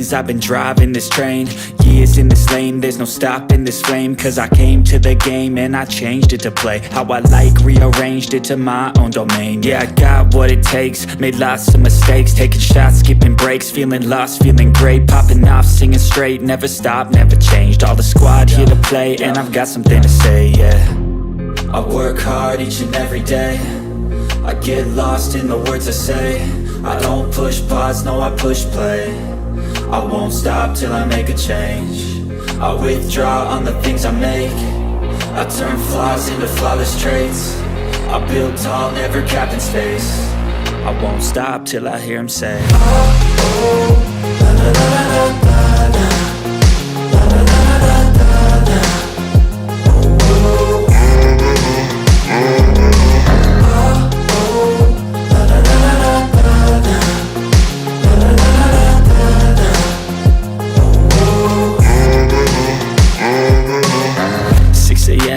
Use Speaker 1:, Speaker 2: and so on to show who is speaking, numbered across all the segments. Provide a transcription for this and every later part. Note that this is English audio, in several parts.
Speaker 1: veins, I've been driving this train. Years in this lane, there's no stopping this flame. Cause I came to the game and I changed it to play how I like, rearranged it to my own domain. Yeah, I got what it takes, made lots of mistakes, taking shots, skipping breaks, feeling lost, feeling great, popping off, singing straight, never stopped, never changed. All the squad here to play and I've got something to say, yeah. I work hard each and every day, I get lost in the words I say. I don't push pause, no I push play. I won't stop till I make a change. I withdraw on the things I make. I turn flaws into flawless traits. I build tall, never capped in space. I won't stop till I hear him say, oh, oh, la la la la la la.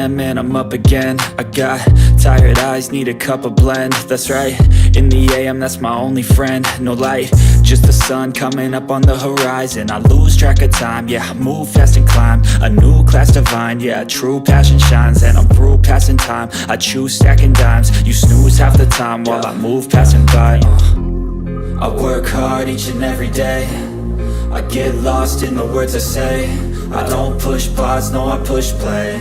Speaker 1: And I'm up again. I got tired eyes, need a cup of blend. That's right, in the AM, that's my only friend. No light, just the sun coming up on the horizon. I lose track of time, yeah, I move fast and climb a new class divine, yeah, true passion shines. And I'm through passing time, I choose stacking dimes. You snooze half the time while I move passing by. I work hard each and every day, I get lost in the words I say. I don't push pause, no I push play.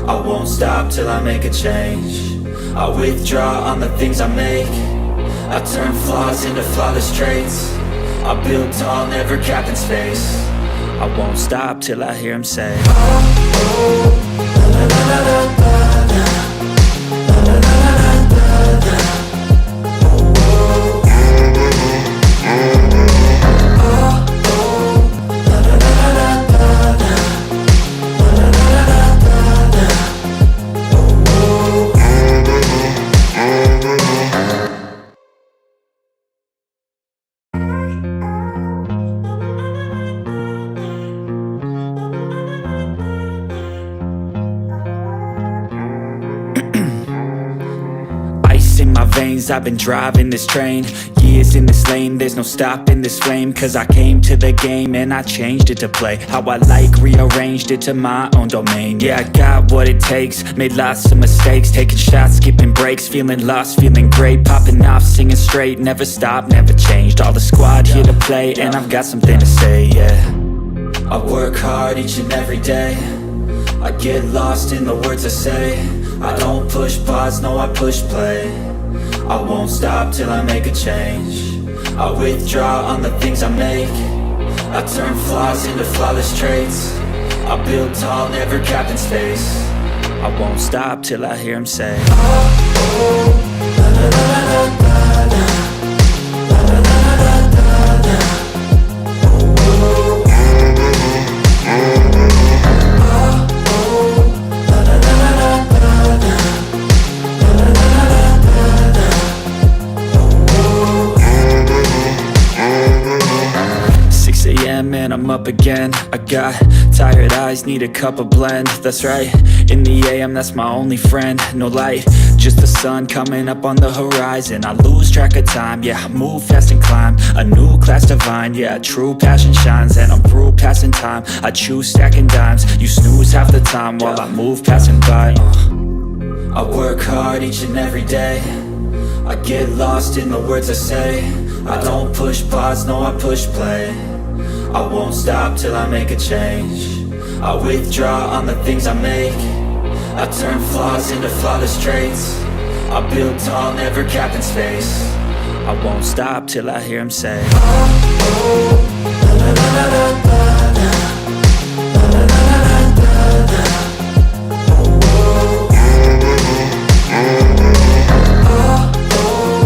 Speaker 1: I won't stop till I make a change. I withdraw on the things I make. I turn flaws into flawless traits. I build tall, never capped in space. I won't stop till I hear him say, oh, oh, la la la la la la. La la la la la la. Oh, oh, oh, oh, la la la la la la. La la la la la la. In my veins, I've been driving this train. Years in this lane, there's no stopping this flame. Cause I came to the game and I changed it to play how I like, rearranged it to my own domain. Yeah, I got what it takes, made lots of mistakes, taking shots, skipping breaks, feeling lost, feeling great, popping off, singing straight, never stopped, never changed. All the squad here to play and I've got something to say, yeah. I work hard each and every day, I get lost in the words I say. I don't push pause, no I push play. I won't stop till I make a change. I withdraw on the things I make. I turn flaws into flawless traits. I build tall, never capped in space. I won't stop till I hear him say, oh, oh, la la la la la la. La la la la la la. Oh, oh, oh, oh, la la la la la la. La la la la la la. 6 a.m. and I'm up again. I got tired eyes, need a cup of blend. That's right, in the AM, that's my only friend. No light, just the sun coming up on the horizon. I lose track of time, yeah, I move fast and climb a new class divine, yeah, true passion shines. And I'm through passing time, I choose stacking dimes. You snooze half the time while I move passing by. I work hard each and every day, I get lost in the words I say. I don't push pause, no I push play. I won't stop till I make a change. I withdraw on the things I make. I turn flaws into flawless traits. I build tall, never capped in space. I won't stop till I hear him say, oh, oh, la la la la la la. La la la la la la. Oh, oh, oh, oh,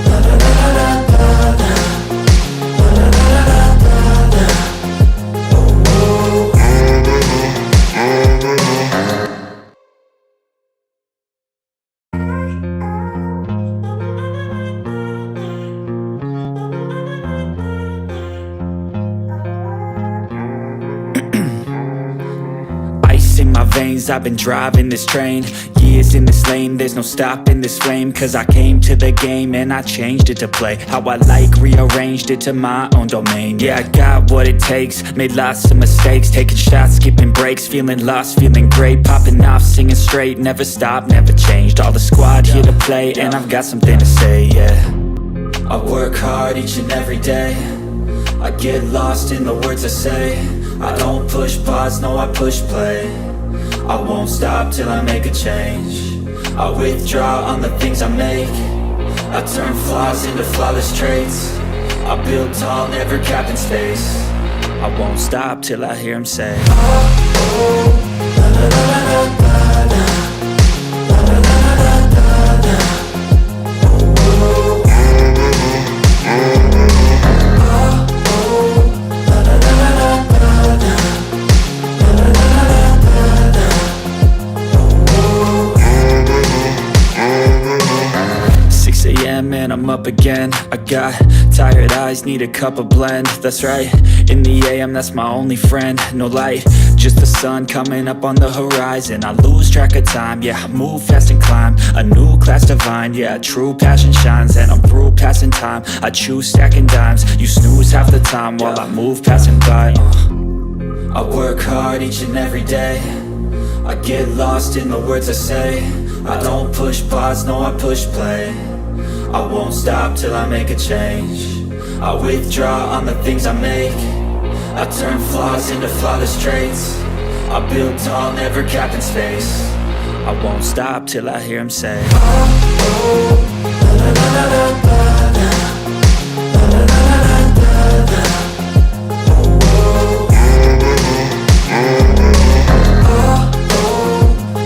Speaker 1: la la la la la la. La la la la la la. Oh, oh. veins, I've been driving this train. Years in this lane, there's no stopping this flame. Cause I came to the game and I changed it to play how I like, rearranged it to my own domain. Yeah, I got what it takes, made lots of mistakes, taking shots, skipping breaks, feeling lost, feeling great, popping off, singing straight, never stopped, never changed. All the squad here to play, and I've got something to say, yeah. I work hard each and every day, I get lost in the words I say. I don't push pause, no I push play. I won't stop till I make a change. I withdraw on the things I make. I turn flaws into flawless traits. I build tall, never capped in space. I won't stop till I hear him say, oh, oh, la la la la la la. Man, I'm up again. I got tired eyes, need a cup of blend. That's right, in the AM, that's my only friend. No light, just the sun coming up on the horizon. I lose track of time, yeah, I move fast and climb a new class divine, yeah, true passion shines. And I'm through passing time, I choose stacking dimes. You snooze half the time while I move passing by. I work hard each and every day, I get lost in the words I say. I don't push pause, no I push play. I won't stop till I make a change. I withdraw on the things I make. I turn flaws into flawless traits. I build tall, never capped in space. I won't stop till I hear him say, oh, oh, la la la la la la. La la la la la la. Oh, oh, oh, oh,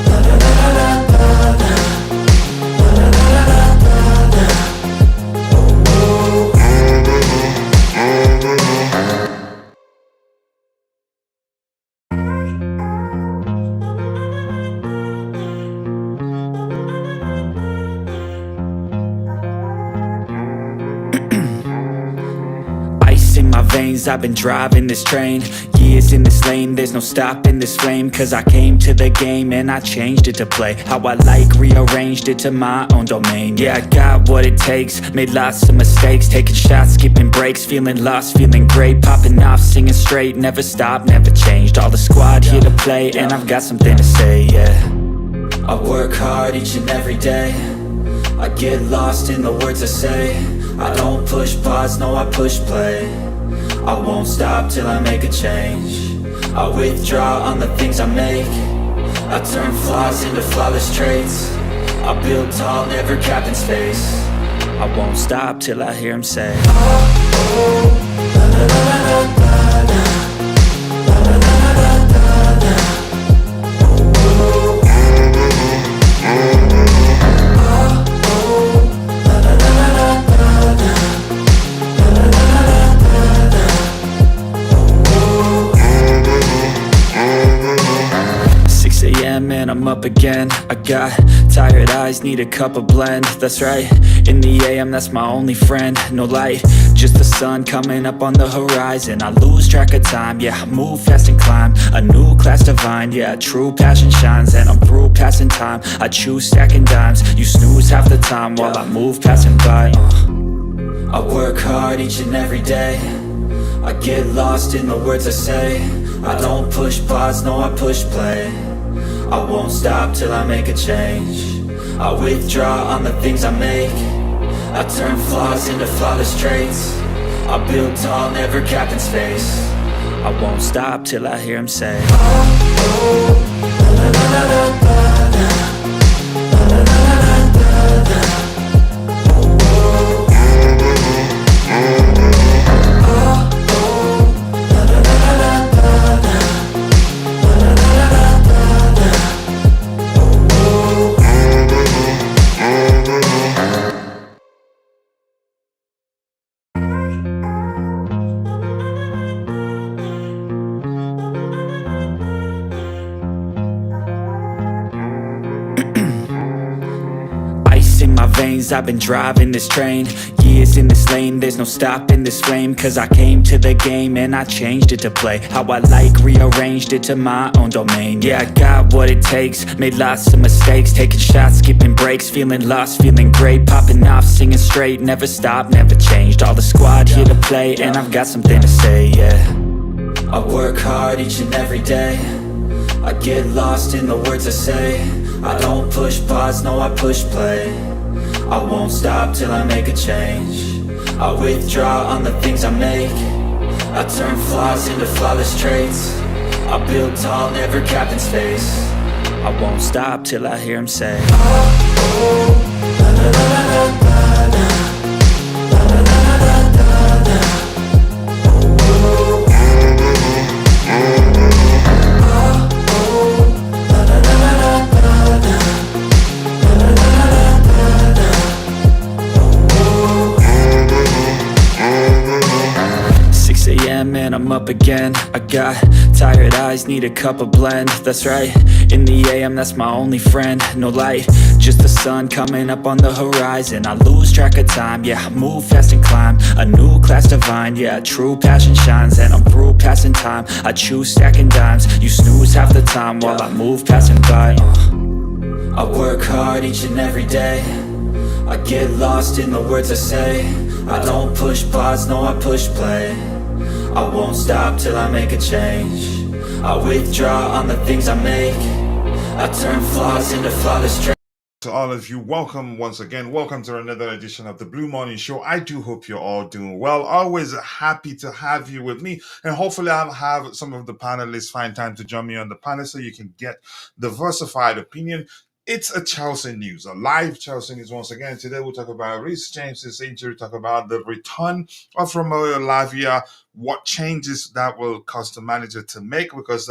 Speaker 1: la la la la la la. La la la la la. 'Ice in my veins, I've been driving this train. Years in this lane, there's no stopping this flame. Cause I came to the game and I changed it to play how I like, rearranged it to my own domain. Yeah, I got what it takes, made lots of mistakes, taking shots, skipping breaks, feeling lost, feeling great, popping off, singing straight, never stopped, never changed. All the squad here to play, and I've got something to say, yeah. I work hard each and every day, I get lost in the words I say. I don't push pause, no I push play. I won't stop till I make a change. I withdraw on the things I make. I turn flaws into flawless traits. I build tall, never capped in space. I won't stop till I hear him say, oh, oh, la la la la la la. La la la la la la la. Oh, oh, man, I'm up again. I got tired eyes, need a cup of blend. That's right, in the AM, that's my only friend. No light, just the sun coming up on the horizon. I lose track of time, yeah, I move fast and climb a new class divine, yeah, true passion shines. And I'm through passing time, I choose stacking dimes. You snooze half the time while I move passing by. I work hard each and every day, I get lost in the words I say. I don't push pause, no I push play. I won't stop till I make a change. I withdraw on the things I make. I turn flaws into flawless traits. I build tall, never capped in space. I won't stop till I hear him say, oh, oh, la la la la la la. La la la la la la. Oh, oh, oh, oh, la la la la la la. La la la la la la. Oh, oh. veins, I've been driving this train. Years in this lane, there's no stopping this flame. Cause I came to the game and I changed it to play how I like, rearranged it to my own domain. Yeah, I got what it takes, made lots of mistakes, taking shots, skipping breaks, feeling lost, feeling great, popping off, singing straight, never stopped, never changed. All the squad here to play, and I've got something to say, yeah. I work hard each and every day, I get lost in the words I say. I don't push pause, no I push play. I won't stop till I make a change. I withdraw on the things I make. I turn flaws into flawless traits. I build tall, never capped in space. I won't stop till I hear him say, oh, oh, la la la la la la, la la la la la la, oh, oh, oh, la la la la la la, la la la la la la, oh, oh. 6 a.m. and I'm up again. I got tired eyes, need a cup of blend. That's right, in the AM, that's my only friend. No light, just the sun coming up on the horizon. I lose track of time, yeah, I move fast and climb a new class divine, yeah, true passion shines. And I'm through passing time, I choose stacking dimes. You snooze half the time while I move passing by. I work hard each and every day, I get lost in the words I say. I don't push pause, no I push play. I won't stop till I make a change. I withdraw on the things I make. I turn flaws into flawless traits.
Speaker 2: To all of you, welcome once again. Welcome to another edition of the Blue Morning Show. I do hope you're all doing well. Always happy to have you with me. And hopefully I'll have some of the panelists find time to join me on the panel so you can get the diversified opinion. It's a Chelsea news, a live Chelsea news once again. Today we'll talk about Reece James' injury, talk about the return of Lavia, what changes that will cause the manager to make, because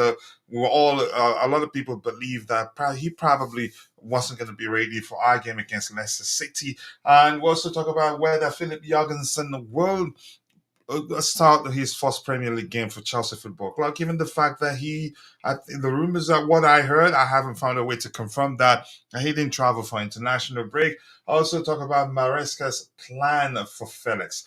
Speaker 2: we're all a lot of people believe that he probably wasn't going to be ready for our game against Leicester City. And we'll also talk about whether Filip Jorgensen will start his first Premier League game for Chelsea Football Club, given the fact that the rumors that what I heard, I haven't found a way to confirm that he didn't travel for international break. I also talk about Maresca's plan for Felix.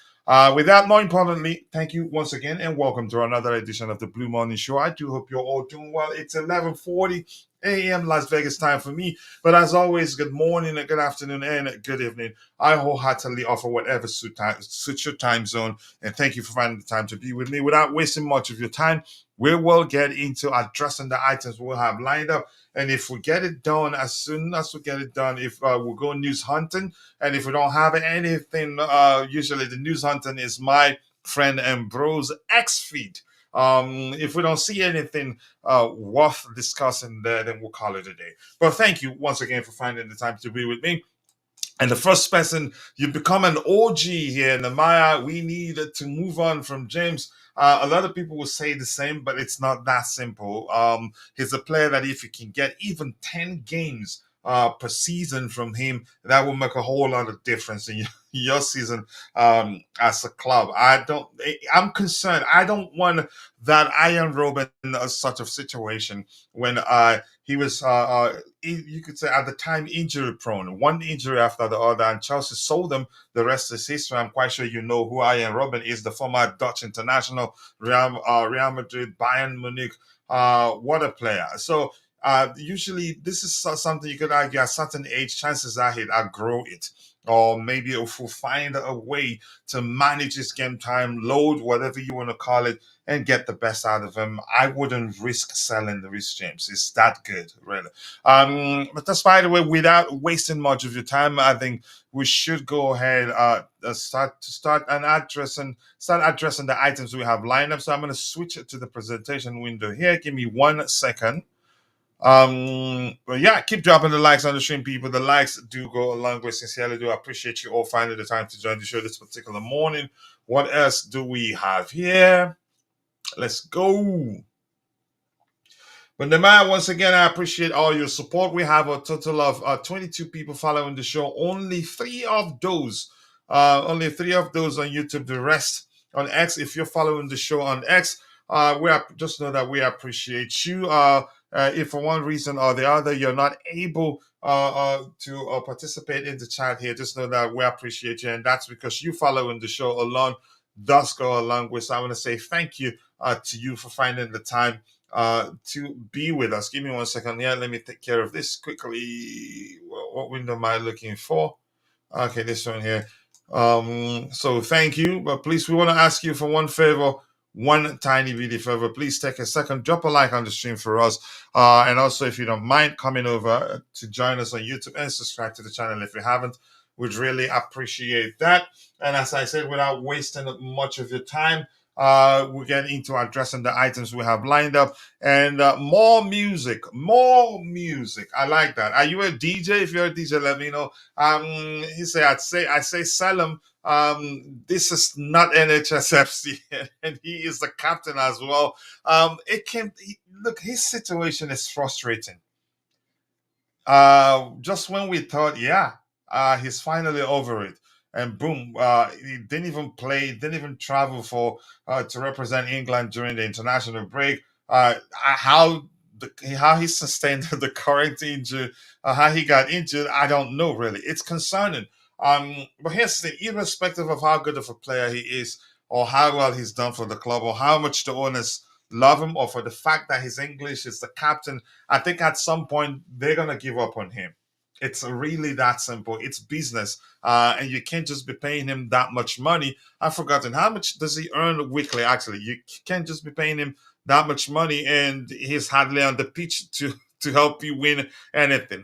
Speaker 2: With that, more importantly, thank you once again and welcome to another edition of the Blue Morning Show. I do hope you're all doing well. It's 11:40 a.m. Las Vegas time for me. But as always, good morning, good afternoon, and good evening. I wholeheartedly offer whatever suits your time zone. And thank you for finding the time to be with me. Without wasting much of your time, we will get into addressing the items we'll have lined up. And if we get it done, as soon as we get it done, if we'll go news hunting, and if we don't have anything, usually the news hunting is my friend and bro's X feed. If we don't see anything worth discussing there, then we'll call it a day. But thank you once again for finding the time to be with me. And the first person, you become an OG here in the Maya. We need to move on from James. A lot of people will say the same, but it's not that simple. He's a player that if you can get even 10 games per season from him, that will make a whole lot of difference in your season as a club. I'm concerned. I don't want that Iron Robin such a situation when he was you could say at the time injury prone, one injury after the other, and Chelsea sold him. The rest is history. I'm quite sure you know who Iron Robin is, the former Dutch international, Real Madrid, Bayern Munich. What a player. So usually this is something you could argue at a certain age, chances are he'd outgrow it. Or maybe if we'll find a way to manage his game time, load, whatever you want to call it, and get the best out of him. I wouldn't risk selling the Reece James. It's that good, really. But that's, by the way, without wasting much of your time, I think we should go ahead start addressing the items we have lined up. So I'm going to switch it to the presentation window here. Give me 1 second. But yeah, keep dropping the likes on the stream, people. The likes do go a long way. Sincerely do. I appreciate you all finding the time to join the show this particular morning. What else do we have here? Let's go. But Nemaya, once again, I appreciate all your support. We have a total of 22 people following the show. Only three of those on YouTube. The rest on X. If you're following the show on X, just know that we appreciate you. if for one reason or the other you're not able to participate in the chat here, just know that we appreciate you, and that's because you following the show along does go a long way. So I want to say thank you to you for finding the time to be with us. Give me 1 second here. Let me take care of this quickly. What window am I looking for? Okay, this one here. So thank you, but please, we want to ask you for one favor, one tiny video favor. Please take a second, drop a like on the stream for us, and also if you don't mind coming over to join us on YouTube and subscribe to the channel if you haven't, we'd really appreciate that. And as I said, without wasting much of your time, we get into addressing the items we have lined up, and more music, more music. I like that. Are you a DJ? If you're a DJ, let me know. He said, I say, Salem. This is not NHSFC, and he is the captain as well. Look, his situation is frustrating. Just when we thought, yeah, he's finally over it, and boom, he didn't even play, didn't even travel for to represent England during the international break. How he sustained the current injury, how he got injured, I don't know really. It's concerning. But here's the thing: irrespective of how good of a player he is, or how well he's done for the club, or how much the owners love him, or for the fact that his English is the captain, I think at some point they're gonna give up on him. It's really that simple. It's business, and you can't just be paying him that much money. I've forgotten how much does he earn weekly. Actually, you can't just be paying him that much money, and he's hardly on the pitch to help you win anything.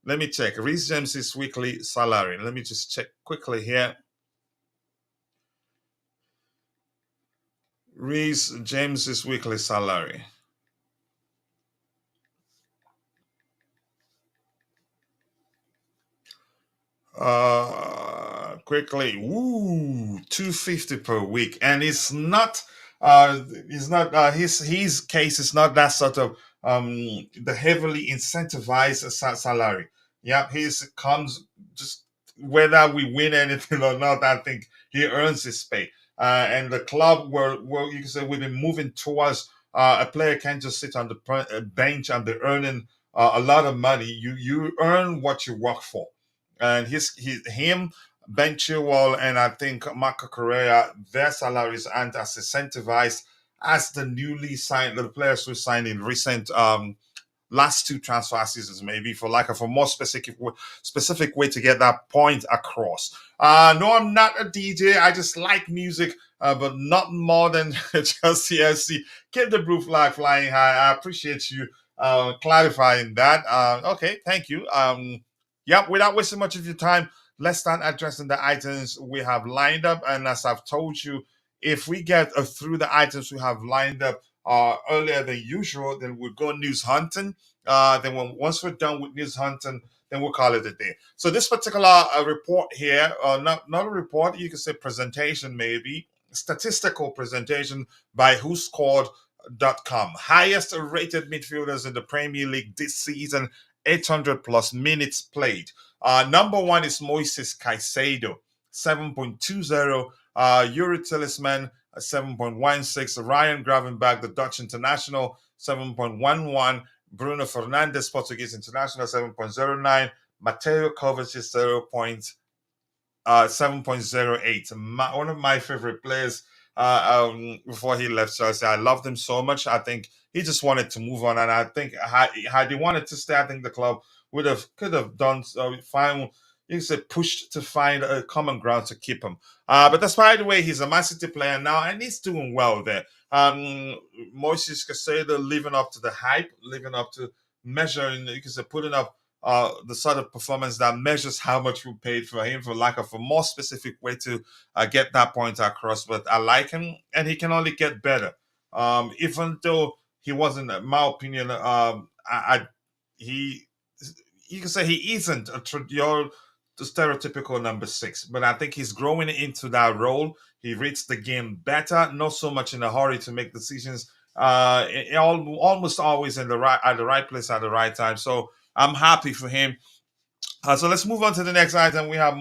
Speaker 2: Let me check. Reece James' weekly salary. Let me just check quickly here. Reece James' weekly salary. Quickly, 250 per week, and it's not his case is not that sort of the heavily incentivized salary. Yeah, his comes just whether we win anything or not. I think he earns his pay, and the club where you can say we've been moving towards a player can't just sit on the bench and be earning a lot of money. You earn what you work for, and him, Ben Chilwell, and I think Marco Correa, their salaries aren't as incentivized as the newly signed the players who signed in recent last two transfer seasons, maybe for like a more specific way to get that point across. No, I'm not a DJ. I just like music, but not more than just CSC. Keep the blue flag flying high. I appreciate you clarifying that. Okay, thank you. Yep, without wasting much of your time, let's start addressing the items we have lined up. And as I've told you, if we get through the items we have lined up earlier than usual, then we'll go news hunting. Once we're done with news hunting, then we'll call it a day. So this particular report here, not a report, you can say presentation maybe, statistical presentation by WhoScored.com. Highest rated midfielders in the Premier League this season, 800 plus minutes played. Number one is Moises Caicedo, 7.20. Yuri Tillman, 7.16. Ryan Gravenberch, the Dutch international, 7.11. Bruno Fernandes, Portuguese international, 7.09. Mateo Kovacic, 7.08. One of my favorite players before he left Chelsea. I loved him so much. I think he just wanted to move on, and I think had he wanted to stay, I think the club could have done so. Fine, you say pushed to find a common ground to keep him. But despite the way, he's a Man City player now, and he's doing well there. Moises Caicedo living up to the hype, living up to measuring. You can say putting up the sort of performance that measures how much we paid for him, for lack of a more specific way to get that point across. But I like him, and he can only get better. Even though he wasn't, in my opinion, you can say he isn't the stereotypical number 6, but I think he's growing into that role. He reads the game better, not so much in a hurry to make decisions. Almost always at the right place at the right time. So I'm happy for him. So let's move on to the next item. We have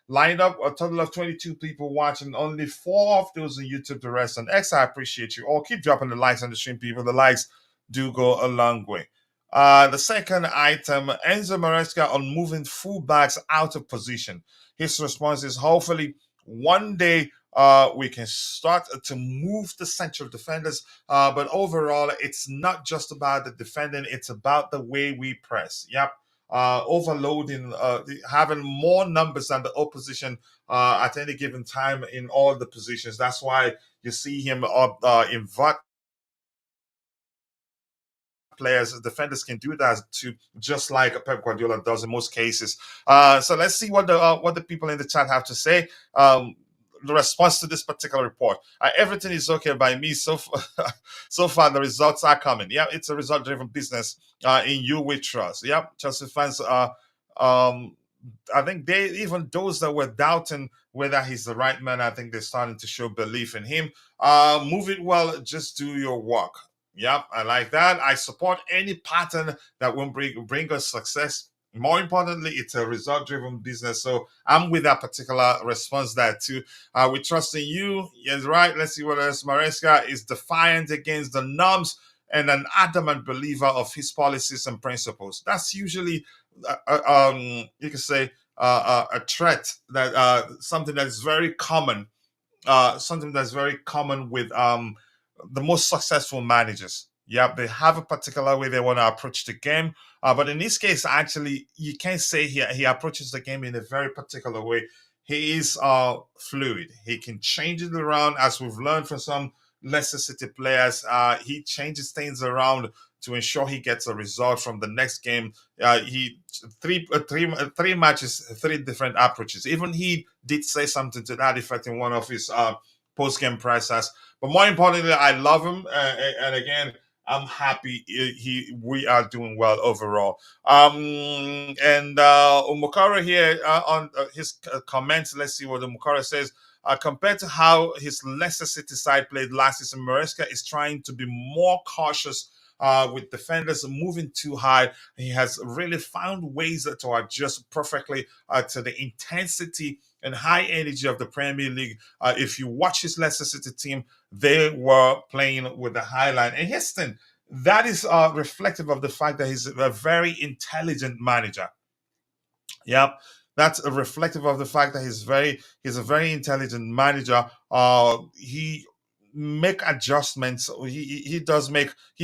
Speaker 2: lined up a total of 22 people watching. Only 4 of those on YouTube, the rest on X. I appreciate you all. Keep dropping the likes on the stream, people. The likes do go a long way. The second item, Enzo Maresca on moving fullbacks out of position. His response is hopefully one day we can start to move the central defenders. But overall, it's not just about the defending, it's about the way we press. Yep. Overloading, having more numbers than the opposition at any given time in all the positions. That's why you see him invert players. Defenders can do that too, just like Pep Guardiola does in most cases. So let's see what the people in the chat have to say. The response to this particular report. Everything is okay by me so far. So far, the results are coming. Yeah, it's a result-driven business. In you we trust. Yeah, Chelsea fans. Um, I think even those that were doubting whether he's the right man, I think they're starting to show belief in him. Move it well. Just do your work. Yep, I like that. I support any pattern that will bring us success. More importantly, it's a result-driven business. So I'm with that particular response there too. We trust in you. Yes, right. Let's see what else. Maresca is defiant against the norms and an adamant believer of his policies and principles. That's usually, you can say, a threat that something that is very common. Something that's very common with the most successful managers. Yeah, they have a particular way they want to approach the game. But in this case, actually, you can't say he approaches the game in a very particular way. He is fluid. He can change it around, as we've learned from some Leicester City players. He changes things around to ensure he gets a result from the next game. He three matches, three different approaches. Even he did say something to that effect in one of his post-game pressers. But more importantly, I love him, and again, I'm happy we are doing well overall. And Umukara here on his comments. Let's see what Umukara says. Compared to how his Leicester City side played last season, Maresca is trying to be more cautious with defenders moving too high. He has really found ways to adjust perfectly to the intensity and high energy of the Premier League. If you watch his Leicester City team, they were playing with the high line. And Houston, that is reflective of the fact that he's a very intelligent manager. Yep. That's a reflective of the fact that he's a very intelligent manager. He make adjustments. He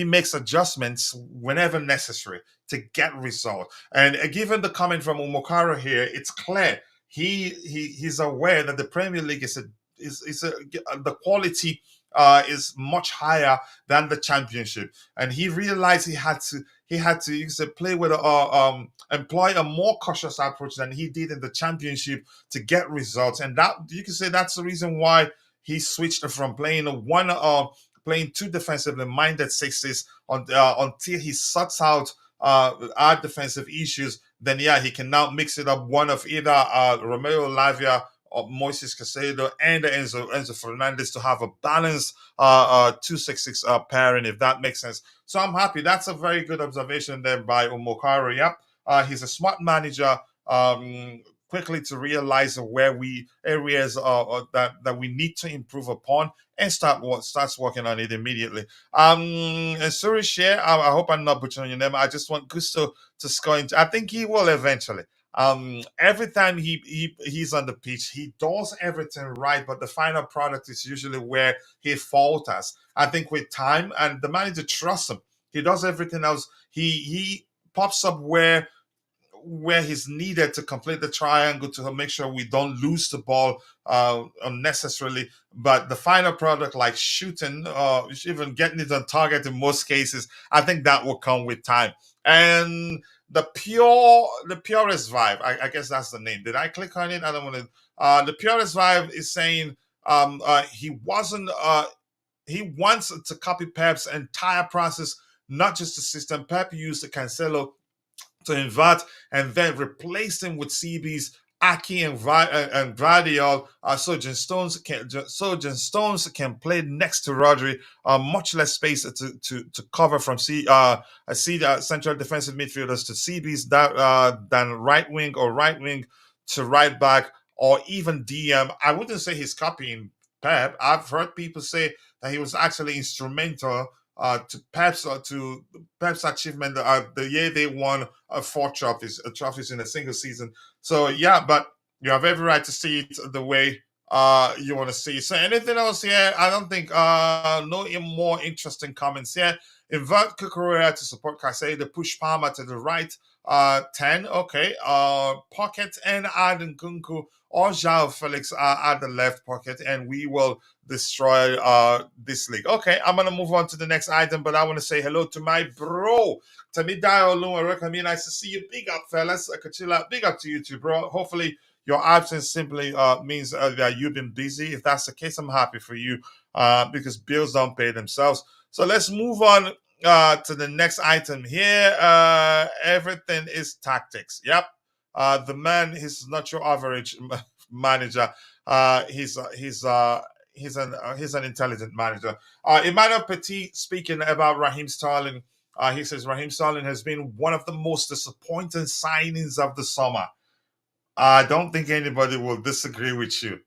Speaker 2: makes adjustments whenever necessary to get result. And given the comment from Umokaro here, it's clear he's aware that the Premier League the quality is much higher than the Championship, and he realized he had to play with employ a more cautious approach than he did in the Championship to get results. And that, you can say, that's the reason why he switched from playing two defensively minded sixes until he sorts out our defensive issues. Then yeah, he can now mix it up, one of either Romeo Lavia or Moises Caicedo and Enzo Fernandez, to have a balanced 2-6-6 pairing, if that makes sense. So I'm happy. That's a very good observation there by Omokaro. Yep. He's a smart manager. Quickly to realize where areas that we need to improve upon, and starts working on it immediately. And Surish here, I hope I'm not butchering your name. I just want Gusto to score into. I think he will eventually. Every time he's on the pitch, he does everything right, but the final product is usually where he falters. I think with time, and the manager trusts him, he does everything else. He pops up where he's needed to complete the triangle to make sure we don't lose the ball unnecessarily. But the final product, like shooting, even getting it on target in most cases, I think that will come with time. And the purest vibe, I guess that's the name. Did I click on it? I don't want to. The purest vibe is saying he wants to copy Pep's entire process, not just the system. Pep used the Cancelo to invert and then replace him with CBs, Aki and Vardiol. So Stones can play next to Rodri, much less space to cover from central defensive midfielders to CBs than right wing to right back, or even DM. I wouldn't say he's copying Pep. I've heard people say that he was actually instrumental to Pep's achievement. The year they won four trophies in a single season. So yeah, but you have every right to see it the way you want to see. So anything else here? I don't think no more interesting comments here. Invert Kukurea to support Casado, push Palmer to the right. 10, okay. Pocket and add Nkunku or João Felix at the left pocket, and we will destroy this league. Okay, I'm gonna move on to the next item, but I want to say hello to my bro. Tamidayo Lumareka, nice to see you. Big up, fellas. Kachila, big up to you too, bro. Hopefully your absence simply means that you've been busy. If that's the case, I'm happy for you because bills don't pay themselves. So let's move on to the next item here. Everything is tactics. Yep. The man is not your average manager. He's an intelligent manager. Emmanuel Petit speaking about Raheem Sterling. He says Raheem Sterling has been one of the most disappointing signings of the summer. I don't think anybody will disagree with you.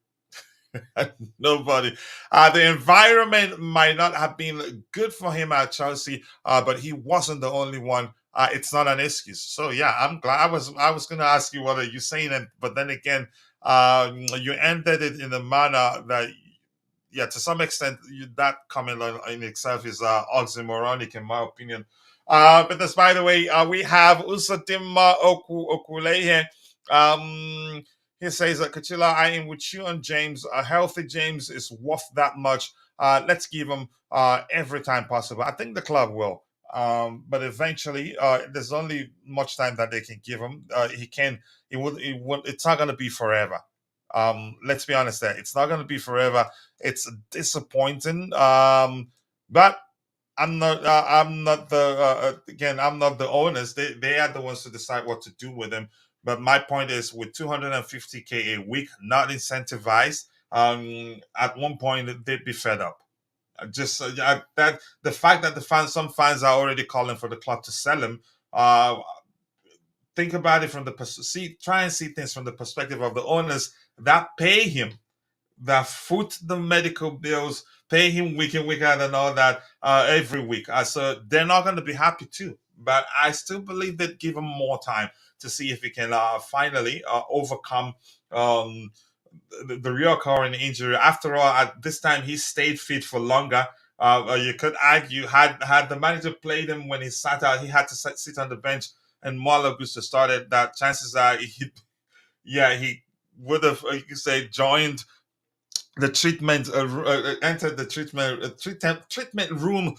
Speaker 2: Nobody. The environment might not have been good for him at Chelsea, but he wasn't the only one. It's not an excuse. So yeah, I'm glad. I was going to ask you what are you saying, but then again, you ended it in a manner that, yeah, to some extent, that comment in itself is oxymoronic in my opinion. But that's by the way, we have Usadim Okule here. He says that Kachila, I am with you on James. A healthy James is worth that much. Let's give him every time possible. I think the club will. But eventually, there's only much time that they can give him. He can. It would. It would. It's not going to be forever. Let's be honest. There, it's not going to be forever. It's disappointing. But I'm not. I'm not the. Again, I'm not the owners. They are the ones to decide what to do with him. But my point is, with 250K a week, not incentivized, at one point they'd be fed up. Just that the fact that some fans are already calling for the club to sell him. Think about it from try and see things from the perspective of the owners that pay him, that foot the medical bills, pay him week in week out and all that every week. So they're not going to be happy too. But I still believe they'd give him more time to see if he can finally overcome the reoccurring injury. After all, at this time he stayed fit for longer. You could argue had the manager played him when he sat out, he had to sit on the bench, and Marla Gusto started. That chances are he would have you could say joined the entered the treatment room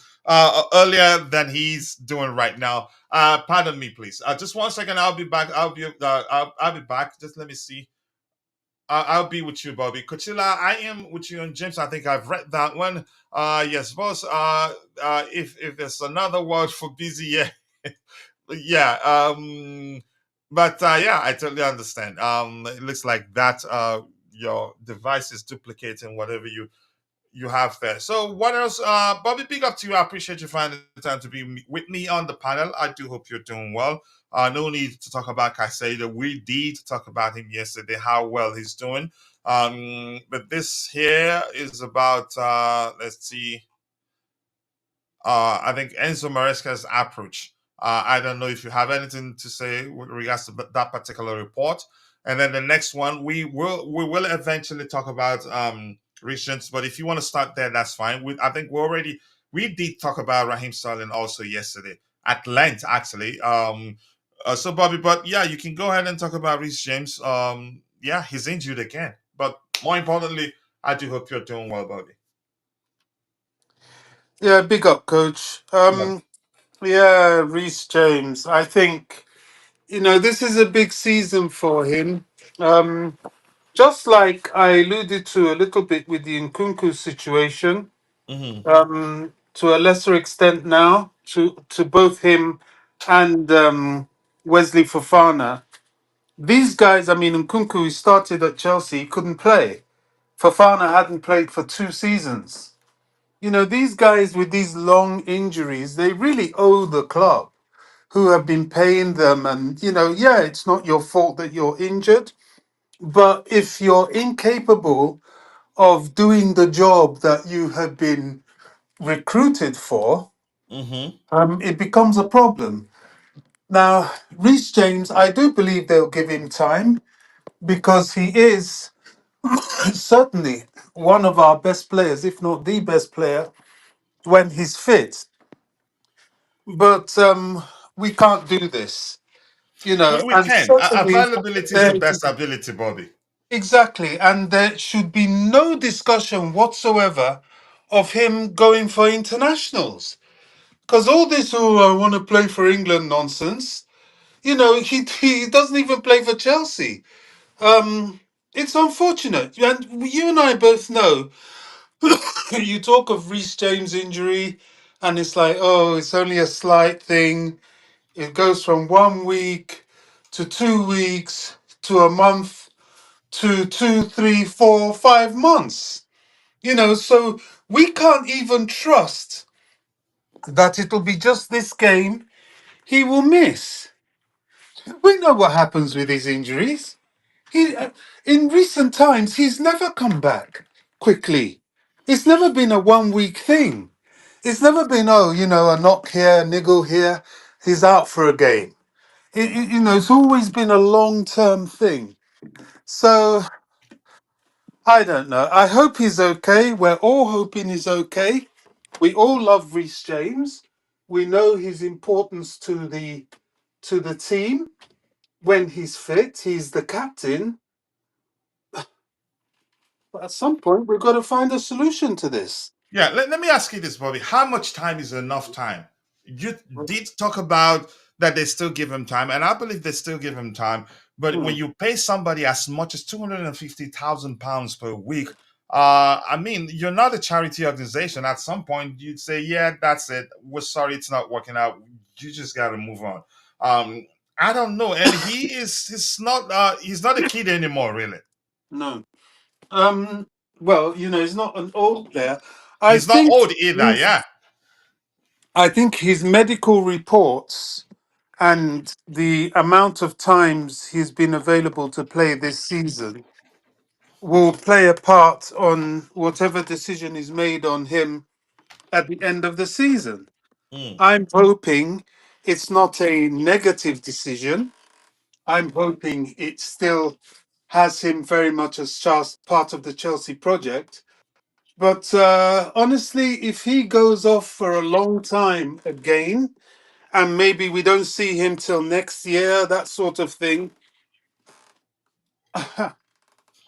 Speaker 2: earlier than he's doing right now. Pardon me, please. Just 1 second. I'll be back. I'll be back. Just let me see. I'll be with you, Bobby. Coachella, I am with you, and James. I think I've read that one. Yes, boss. If there's another word for busy, yeah, yeah. But yeah, I totally understand. It looks like that. Your device is duplicating whatever you have there. So what else? Bobby, big up to you. I appreciate you finding the time to be with me on the panel. I do hope you're doing well. No need to talk about Caicedo. We did talk about him yesterday, how well he's doing. But this here is about let's see. I think Enzo Maresca's approach. I don't know if you have anything to say with regards to that particular report. And then the next one, we will eventually talk about Reece, but if you want to start there, that's fine. I think we did talk about Raheem Sterling also yesterday at length, actually. So Bobby, but yeah, you can go ahead and talk about Reece James. Yeah, he's injured again, but more importantly, I do hope you're doing well, Bobby.
Speaker 3: Yeah, big up, coach.
Speaker 2: Yeah.
Speaker 3: Yeah, Reece James. I think this is a big season for him. Just like I alluded to a little bit with the Nkunku situation,
Speaker 2: Hmm.
Speaker 3: to a lesser extent now, to both him and Wesley Fofana. These guys, I mean, Nkunku, he started at Chelsea, he couldn't play. Fofana hadn't played for 2 seasons. These guys with these long injuries, they really owe the club who have been paying them. And, yeah, it's not your fault that you're injured. But if you're incapable of doing the job that you have been recruited for,
Speaker 2: Mm-hmm.
Speaker 3: it becomes a problem. Now, Reece James, I do believe they'll give him time because he is certainly one of our best players, if not the best player, when he's fit. But we can't do this,
Speaker 2: We
Speaker 3: and
Speaker 2: can.
Speaker 3: certainly
Speaker 2: Availability is the
Speaker 3: there,
Speaker 2: best ability, Bobby.
Speaker 3: exactly, and there should be no discussion whatsoever of him going for internationals. Because all this, oh, I want to play for England nonsense, he doesn't even play for Chelsea. It's unfortunate, and you and I both know. You talk of Reece James' injury, and it's like, oh, it's only a slight thing. It goes from 1 week to 2 weeks to a month to 2, 3, 4, 5 months. So we can't even trust that it'll be just this game he will miss. We know what happens with his injuries. In recent times, he's never come back quickly. It's never been a 1 week thing. It's never been, oh, a knock here, a niggle here, he's out for a game. It's always been a long term thing. So I don't know. I hope he's okay. We're all hoping he's okay. We all love Reece James. We know his importance to the team when he's fit. He's the captain. But at some point, we've got to find a solution to this.
Speaker 2: Yeah, let me ask you this, Bobby. How much time is enough time? You did talk about that they still give him time, and I believe they still give him time. But when
Speaker 3: Hmm.
Speaker 2: you pay somebody as much as £250,000 per week, I mean, you're not a charity organization. At some point, you'd say, "Yeah, that's it. We're sorry, it's not working out. You just got to move on." I don't know, and he's not a kid anymore, really.
Speaker 3: No. Um. Well, he's not an old player. I
Speaker 2: He's not
Speaker 3: think.
Speaker 2: old either. Yeah.
Speaker 3: I think his medical reports and the amount of times he's been available to play this season will play a part on whatever decision is made on him at the end of the season.
Speaker 2: Mm.
Speaker 3: I'm hoping it's not a negative decision. I'm hoping it still has him very much as part of the Chelsea project. But honestly, if he goes off for a long time again, and maybe we don't see him till next year, that sort of thing,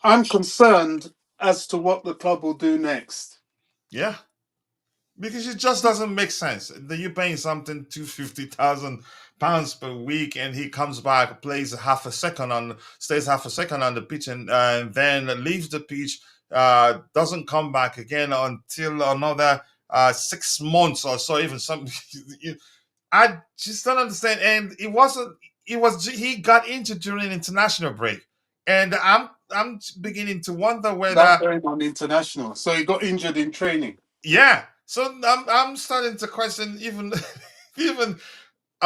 Speaker 3: I'm concerned as to what the club will do next.
Speaker 2: Yeah. Because it just doesn't make sense that you're paying something £250,000 per week, and he comes back, plays stays half a second on the pitch, and then leaves the pitch. Doesn't come back again until another 6 months or so. Even some, I just don't understand. And it wasn't. It was he got injured during international break, and I'm beginning to wonder
Speaker 3: That
Speaker 2: whether
Speaker 3: going on international. So he got injured in training.
Speaker 2: yeah. So I'm starting to question even even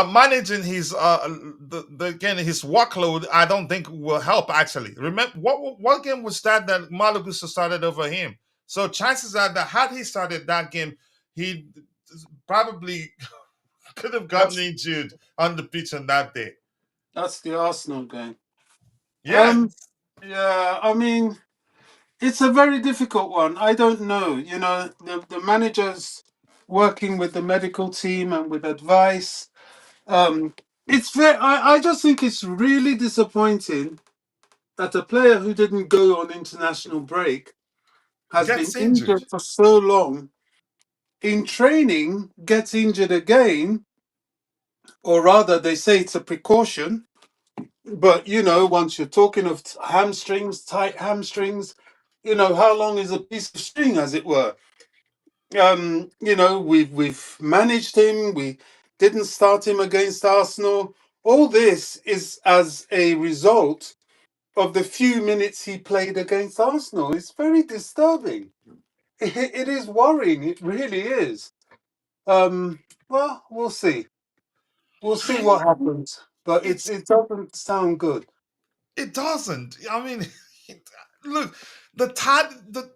Speaker 2: managing his again his workload. I don't think will help actually. Remember what game was that Malagusa started over him? So chances are that had he started that game, he probably could have gotten
Speaker 3: That's
Speaker 2: injured on the pitch on that day.
Speaker 3: that's the Arsenal game.
Speaker 2: Yeah,
Speaker 3: Um, yeah, I mean, it's a very difficult one. I don't know. The manager's working with the medical team and with advice. Um, it's very. I just think it's really disappointing that a player who didn't go on international break has been
Speaker 2: gets injured.
Speaker 3: injured for so long. In training, gets injured again, or rather, they say it's a precaution. But once you're talking of hamstrings, tight hamstrings, how long is a piece of string, as it were? We've managed him. We didn't start him against Arsenal. All this is as a result of the few minutes he played against Arsenal. It's very disturbing. It is worrying. It really is. Um, well, we'll see. We'll see
Speaker 2: I
Speaker 3: what happens. But
Speaker 2: it's
Speaker 3: it doesn't sound good.
Speaker 2: It doesn't. I mean, look, the tad the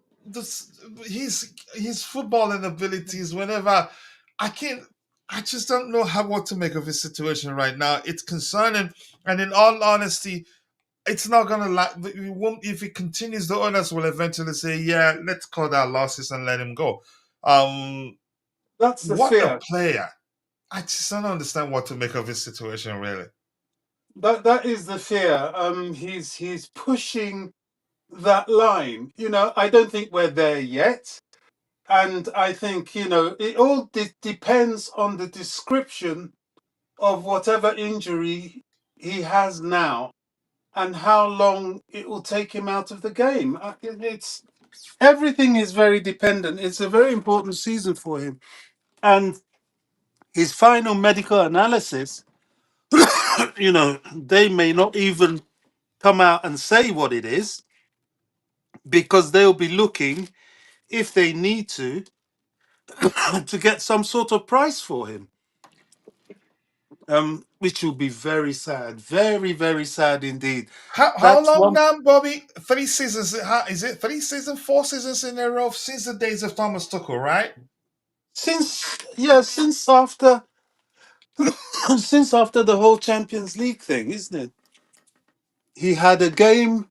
Speaker 2: his footballing abilities. Whenever I can't. I just don't know what to make of his situation right now. It's concerning, and in all honesty, it's not gonna like. We won't if it continues. The owners will eventually say, "Yeah, let's cut our losses and let him go." Um,
Speaker 3: That's the
Speaker 2: what a
Speaker 3: fear.
Speaker 2: player! I just don't understand what to make of his situation. Really,
Speaker 3: That is the fear. He's pushing that line. I don't think we're there yet. And I think, it all depends on the description of whatever injury he has now and how long it will take him out of the game. It's everything is very dependent. It's a very important season for him. And his final medical analysis, they may not even come out and say what it is because they'll be looking, if they need to get some sort of price for him. Which will be very sad, very, very sad indeed.
Speaker 2: how
Speaker 3: That's
Speaker 2: long
Speaker 3: one
Speaker 2: now, Bobby? 3 seasons? Is it 3 seasons, 4 seasons in a row since the days of Thomas Tuchel, right?
Speaker 3: since after since after the whole Champions League thing, isn't it? He had a game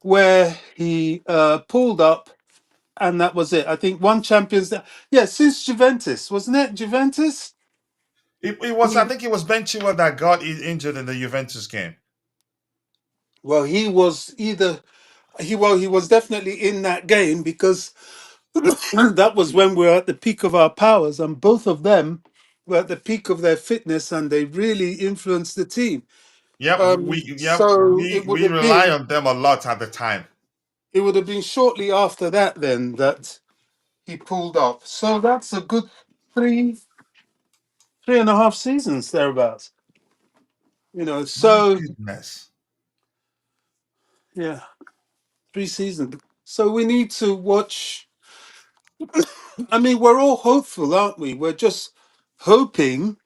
Speaker 3: where he pulled up, and that was it. I think one Champions, yeah, since Juventus, wasn't it? Juventus.
Speaker 2: It was.
Speaker 3: He,
Speaker 2: I think it was Ben Chilwell that got injured in the Juventus game.
Speaker 3: well, he was either he was definitely in that game because that was when we were at the peak of our powers, and both of them were at the peak of their fitness, and they really influenced the team. So it would
Speaker 2: We
Speaker 3: have
Speaker 2: rely
Speaker 3: been
Speaker 2: on them a lot at the time.
Speaker 3: shortly after that then that he pulled off. So that's a good three and a half seasons thereabouts.
Speaker 2: My
Speaker 3: So
Speaker 2: goodness.
Speaker 3: yeah, 3 seasons. So we need to watch. I mean, we're all hopeful, aren't we? We're just hoping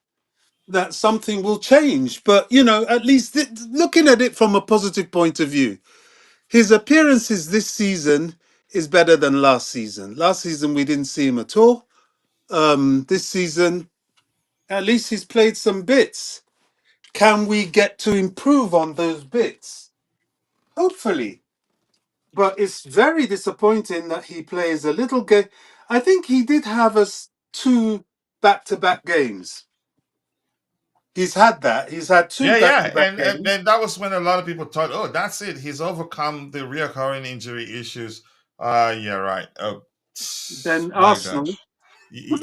Speaker 3: that something will change. But, at least looking at it from a positive point of view, his appearances this season is better than last season. Last season, we didn't see him at all. This season, at least he's played some bits. Can we get to improve on those bits? Hopefully. But it's very disappointing that he plays a little game. I think he did have us 2 back-to-back games. He's had that. He's had two
Speaker 2: Yeah, yeah,
Speaker 3: back-to-back
Speaker 2: and
Speaker 3: games.
Speaker 2: then that was when a lot of people thought, "Oh, that's it. He's overcome the reoccurring injury issues." Yeah, right. Oh,
Speaker 3: Then
Speaker 2: my
Speaker 3: Arsenal,
Speaker 2: gosh. Y-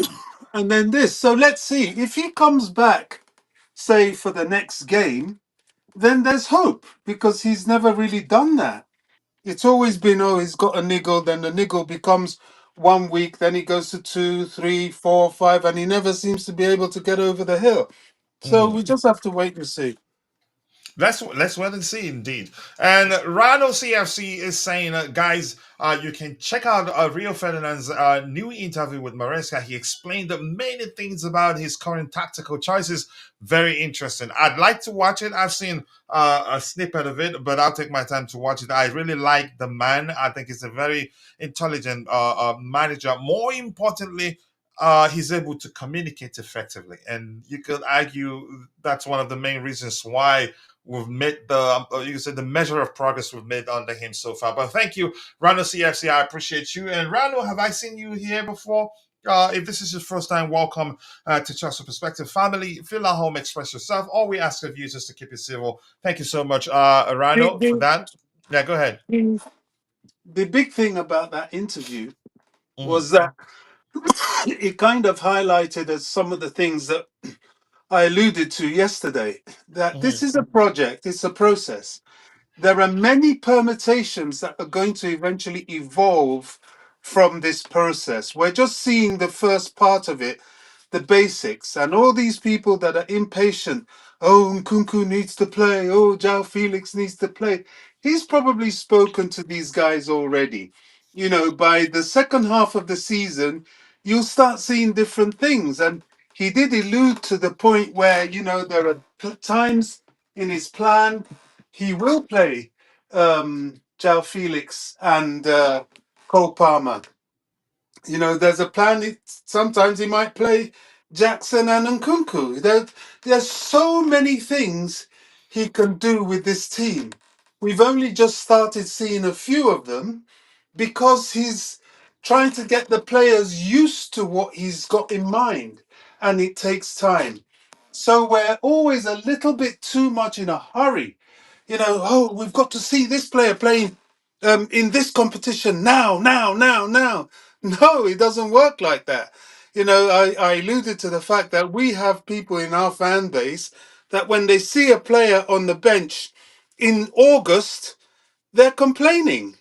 Speaker 3: and then this. So let's see if he comes back, say for the next game. Then there's hope because he's never really done that. It's always been, oh, he's got a niggle, then the niggle becomes 1 week, then he goes to 2, 3, 4, 5, and he never seems to be able to get over the hill. So
Speaker 2: Mm.
Speaker 3: we just have to wait and see.
Speaker 2: Let's wait and see, indeed. And Rhino CFC is saying, guys, you can check out Rio Ferdinand's new interview with Maresca. He explained many things about his current tactical choices. Very interesting. I'd like to watch it. I've seen a snippet of it, but I'll take my time to watch it. I really like the man. I think he's a very intelligent manager. More importantly, he's able to communicate effectively, and you could argue that's one of the main reasons why we've made you can say the measure of progress we've made under him so far. But thank you, Rano CFC. I appreciate you. And Rano, have I seen you here before? If this is your first time, welcome to Trust Perspective family. Feel at home, express yourself. All we ask of you is just to keep it civil. Thank you so much,
Speaker 3: The,
Speaker 2: Rano, for
Speaker 3: the,
Speaker 2: that. Yeah, go ahead.
Speaker 3: the big thing about that interview
Speaker 2: Mhm,
Speaker 3: was that it kind of highlighted as some of the things that I alluded to yesterday, that this
Speaker 2: mhm,
Speaker 3: is a project, it's a process. There are many permutations that are going to eventually evolve from this process. We're just seeing the first part of it, the basics, and all these people that are impatient. Oh, Nkunku needs to play. Oh, João Felix needs to play. He's probably spoken to these guys already. By the second half of the season, you'll start seeing different things. And he did allude to the point where, there are times in his plan he will play João Felix and Cole Palmer. There's a plan. Sometimes he might play Jackson and Nkunku. There's so many things he can do with this team. We've only just started seeing a few of them because he's trying to get the players used to what he's got in mind, and it takes time. So we're always a little bit too much in a hurry. Oh, we've got to see this player playing in this competition now, now, now, now. No, it doesn't work like that. I alluded to the fact that we have people in our fan base that when they see a player on the bench in August, they're complaining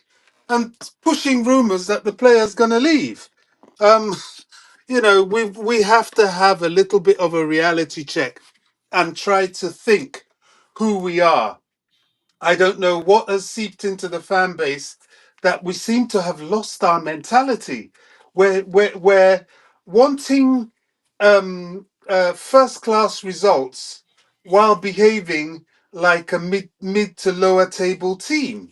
Speaker 3: and pushing rumors that the player's going to leave. Um, we have to have a little bit of a reality check and try to think who we are. I don't know what has seeped into the fan base that we seem to have lost our mentality. We're wanting first class results while behaving like a mid to lower table team,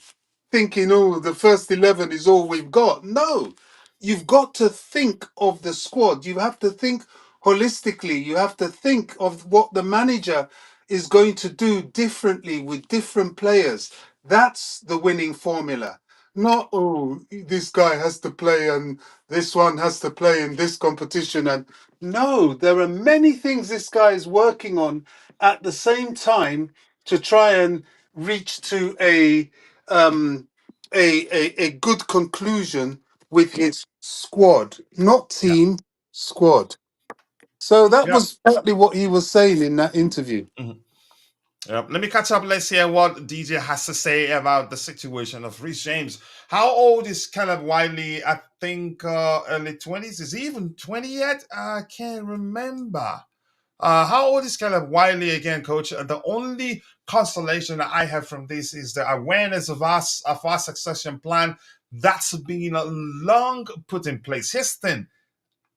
Speaker 3: thinking, oh, the first 11 is all we've got. No, you've got to think of the squad. You have to think holistically. You have to think of what the manager is going to do differently with different players. That's the winning formula. Not, oh, this guy has to play and this one has to play in this competition. And no, there are many things this guy is working on at the same time to try and reach to um, a good conclusion with his squad, not
Speaker 2: Yeah.
Speaker 3: team, squad. So that
Speaker 2: Yeah.
Speaker 3: was partly what he was saying in that interview.
Speaker 2: Mhm. Yep. Let me catch up. Let's hear what DJ has to say about the situation of Reece James. How old is Caleb Wiley? I think early 20s. Is he even 20 yet? I can't remember. How old is Caleb Wiley again, coach? The only consolation that I have from this is the awareness of our succession plan that's been long put in place. Here's the thing.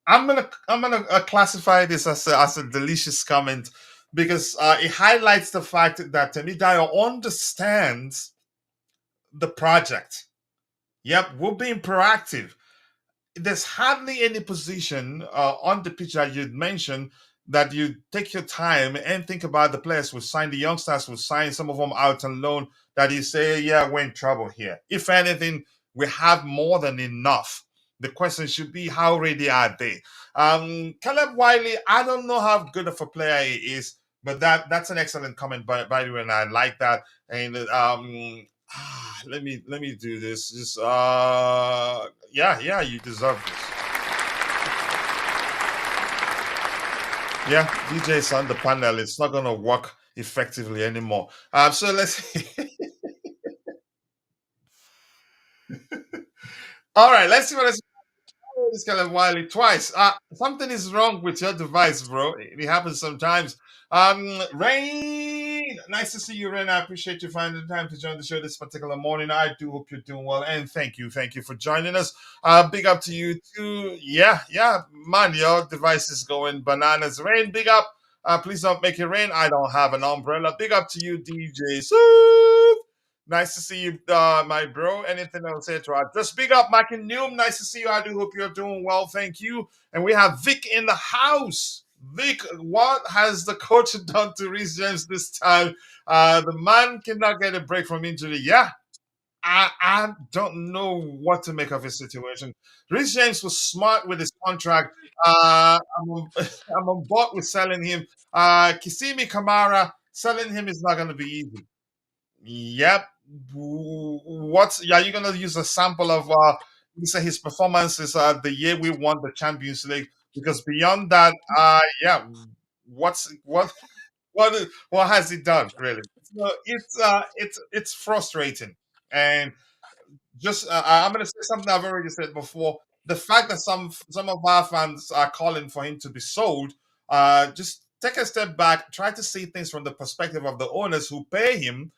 Speaker 2: I'm gonna classify this as a delicious comment because it highlights the fact that Temidayo understands the project. Yep, we're being proactive. There's hardly any position on the pitch that you'd mention that you take your time and think about the players who signed, the youngsters who signed, some of them out on loan, that you say, yeah, we're in trouble here. If anything, we have more than enough. The question should be, how ready are they? Caleb Wiley, I don't know how good of a player he is, but that's an excellent comment by the way, and I like that. And let me do this. Just yeah, you deserve this. Yeah, DJ's on the panel. It's not gonna work effectively anymore. So let's all right, let's see what this kind of Wiley twice. Something is wrong with your device, bro. It happens sometimes. Rain, nice to see you, Rain. I appreciate you finding the time to join the show this particular morning. I do hope you're doing well, and thank you for joining us. Big up to you too. Yeah, man, your device is going bananas. Rain, big up. Please don't make it rain. I don't have an umbrella. Big up to you, DJ. Soup. Nice to see you, my bro. Anything else here to add? Just big up, Mike and Noom. Nice to see you. I do hope you're doing well. Thank you. And we have Vic in the house. Vic, what has the coach done to Reece James this time? The man cannot get a break from injury. Yeah, I don't know what to make of his situation. Reece James was smart with his contract. I'm on board with selling him. Kisimi Kamara, selling him is not going to be easy. Yep. What? Yeah, you're gonna use a sample of you say his performances the year we won the Champions League, because beyond that, yeah, what has he done really? So it's frustrating, and just I'm gonna say something I've already said before. The fact that some of our fans are calling for him to be sold, just take a step back, try to see things from the perspective of the owners who pay him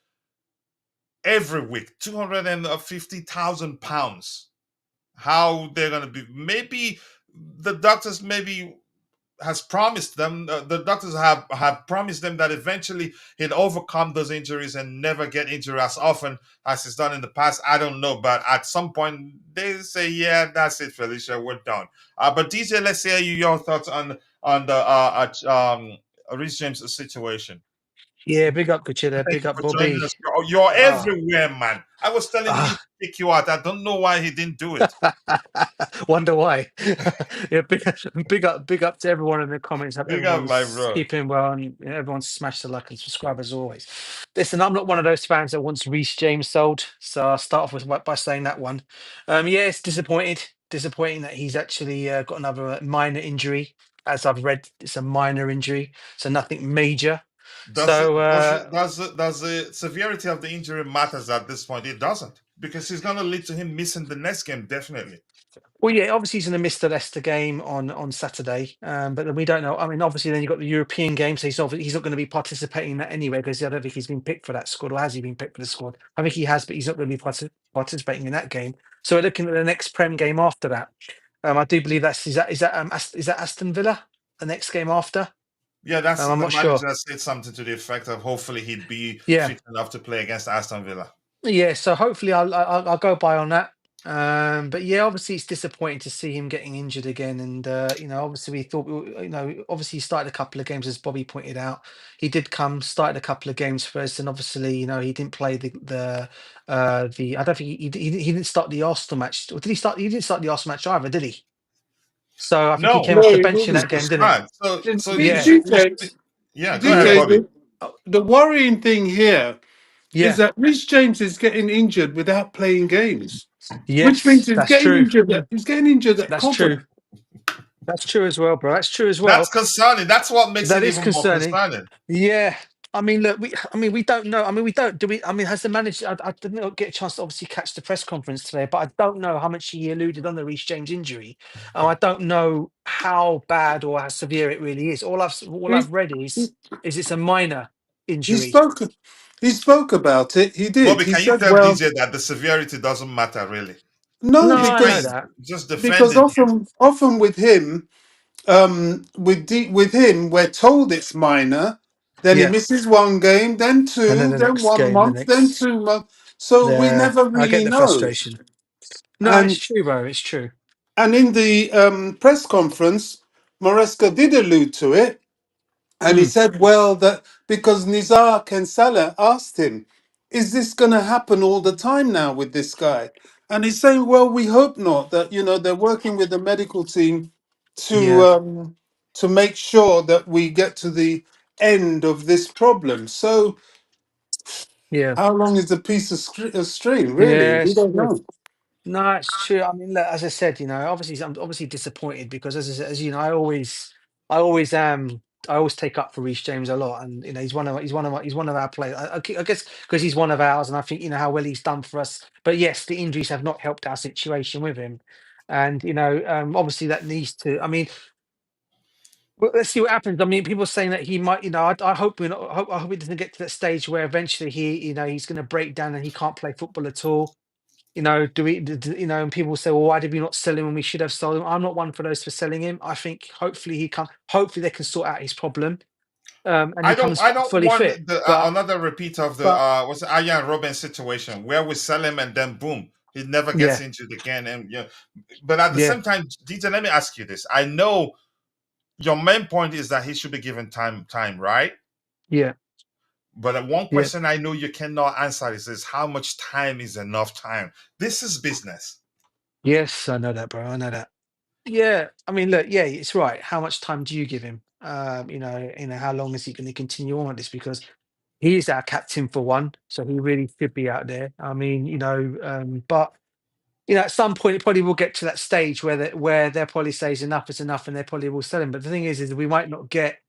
Speaker 2: every week, £250,000. How they're going to be? Maybe the doctors maybe has promised them, the doctors have promised them that eventually he'd overcome those injuries and never get injured as often as he's done in the past. I don't know, but at some point they say, yeah, that's it, Felicia, we're done. But DJ, let's hear your thoughts on the Reece James situation.
Speaker 4: Yeah, big up Kuchida,
Speaker 2: Thank
Speaker 4: big
Speaker 2: you
Speaker 4: up
Speaker 2: for joining
Speaker 4: Bobby.
Speaker 2: us. You're
Speaker 4: Ah,
Speaker 2: everywhere, man. I was telling Lee
Speaker 4: ah.
Speaker 2: to kick you out. I don't know why he didn't do it.
Speaker 4: Wonder why. Yeah, big up to everyone in the comments. Hope
Speaker 2: Big up, my
Speaker 4: everyone's
Speaker 2: bro.
Speaker 4: keeping well and everyone's smashed the like and subscribe as always. Listen, I'm not one of those fans that wants Reece James sold, so I'll start off with by saying that one. Yeah, it's disappointing that he's actually got another minor injury. As I've read, it's a minor injury, so nothing major.
Speaker 2: Does it
Speaker 4: So
Speaker 2: does it does the severity of the injury matters at this point? It doesn't, because it's gonna lead to him missing the next game, definitely.
Speaker 4: Well, yeah, obviously he's going to miss the Leicester game on Saturday, but then we don't know. I mean, obviously then you've got the European game, so he's not going to be participating in that anyway because I don't think he's been picked for that squad, or has he been picked for the squad? I think he has, but he's not going to be participating in that game. So we're looking at the next Prem game after that. I do believe is that Aston Villa, the next game after?
Speaker 2: Yeah, that's
Speaker 4: I'm
Speaker 2: the
Speaker 4: not sure.
Speaker 2: manager said something to the effect of hopefully he'd be
Speaker 4: Yeah,
Speaker 2: fit enough to play against Aston Villa.
Speaker 4: yeah, so hopefully I'll go by on that. But yeah, obviously it's disappointing to see him getting injured again. And obviously we thought, obviously he started a couple of games as Bobby pointed out. He did started a couple of games first, and obviously he didn't play the I don't think he didn't start the Arsenal match. Or did he start? He didn't start the Arsenal match either, did he? So I think he
Speaker 2: No,
Speaker 4: came off
Speaker 3: No,
Speaker 4: the
Speaker 3: he
Speaker 4: bench in
Speaker 2: he's
Speaker 4: that
Speaker 3: didn't.
Speaker 4: game, didn't
Speaker 2: prescribed. So
Speaker 4: he? Yeah,
Speaker 2: yeah, go ahead,
Speaker 4: yeah,
Speaker 3: DJ,
Speaker 2: Bobby.
Speaker 3: the worrying thing here is
Speaker 4: yeah.
Speaker 3: that Reece James is getting injured without playing games, which means
Speaker 4: Yes,
Speaker 3: he's
Speaker 4: that's
Speaker 3: getting
Speaker 4: true.
Speaker 3: injured. He's getting injured at
Speaker 4: That's true.
Speaker 3: Cobham.
Speaker 4: That's true as well, bro. That's true as
Speaker 2: That's
Speaker 4: well.
Speaker 2: concerning. That's what makes
Speaker 4: That
Speaker 2: it
Speaker 4: is
Speaker 2: even more
Speaker 4: concerning.
Speaker 2: concerning.
Speaker 4: Yeah. I mean, look, we don't know. I mean, we don't, do we? I mean, has the manager, I did not get a chance to obviously catch the press conference today, but I don't know how much he alluded on the Reece James injury. I don't know how bad or how severe it really is. All
Speaker 3: He,
Speaker 4: I've read
Speaker 3: he,
Speaker 4: is it's a minor
Speaker 3: he
Speaker 4: injury.
Speaker 3: spoke. He spoke about it. He did.
Speaker 2: Bobby,
Speaker 3: He
Speaker 2: can you
Speaker 3: said,
Speaker 2: tell
Speaker 3: "Well,
Speaker 2: DJ that the severity doesn't matter really?
Speaker 3: no,
Speaker 4: No,
Speaker 2: He's
Speaker 4: I know
Speaker 3: because
Speaker 2: playing,
Speaker 4: that.
Speaker 2: just
Speaker 3: because
Speaker 2: defending.
Speaker 3: often with him, with him, we're told it's minor. Then he
Speaker 4: Yeah.
Speaker 3: misses one game, then
Speaker 4: And then
Speaker 3: two,
Speaker 4: the
Speaker 3: then
Speaker 4: next
Speaker 3: one
Speaker 4: game,
Speaker 3: month, then 2 months. So we never
Speaker 4: I get
Speaker 3: really
Speaker 4: the
Speaker 3: know.
Speaker 4: frustration. No, it's
Speaker 3: And
Speaker 4: true, bro. It's true.
Speaker 3: and in the press conference, Maresca did allude to it, and he
Speaker 4: Mm,
Speaker 3: said, "Well, that because Nizar Kensala asked him, is this going to happen all the time now with this guy?" And he's saying, "Well, we hope not. That they're working with the medical team to
Speaker 4: yeah.
Speaker 3: make sure that we get to the end of this problem." So,
Speaker 4: Yeah.
Speaker 3: how long is a piece of string? Really,
Speaker 4: Yeah,
Speaker 3: we
Speaker 4: it's
Speaker 3: don't
Speaker 4: true.
Speaker 3: know.
Speaker 4: No, it's true. I mean, look, as I said, obviously, I'm obviously disappointed because, as you know, I always am, I always take up for Reece James a lot, and he's one of our players. I guess because he's one of ours, and I think how well he's done for us. But yes, the injuries have not helped our situation with him, and obviously that needs to. I mean, well, let's see what happens. I mean, people are saying that he might. I hope we're not. I hope it doesn't get to that stage where eventually he's going to break down and he can't play football at all. Do we, and people say, well, why did we not sell him when we should have sold him? I'm not one for those for selling him. I think hopefully they can sort out his problem, and he comes
Speaker 2: I don't
Speaker 4: fully
Speaker 2: want
Speaker 4: fit.
Speaker 2: the
Speaker 4: But,
Speaker 2: another repeat of the
Speaker 4: but
Speaker 2: what's it, Arjen Robben situation where we sell him and then boom, he never gets
Speaker 4: yeah,
Speaker 2: injured again. And but at the
Speaker 4: yeah,
Speaker 2: same time, DJ, let me ask you this. I know your main point is that he should be given time, right?
Speaker 4: yeah,
Speaker 2: But one
Speaker 4: yeah.
Speaker 2: question I know you cannot answer is how much time is enough time? This is business.
Speaker 4: Yes, I know that, bro. I know that. Yeah, I mean, look, yeah, it's right. How much time do you give him? How long is he going to continue on with this? Because he is our captain for one, so he really should be out there. I mean, but at some point it probably will get to that stage where they'll probably say enough is enough, and they probably will sell him. But the thing is we might not get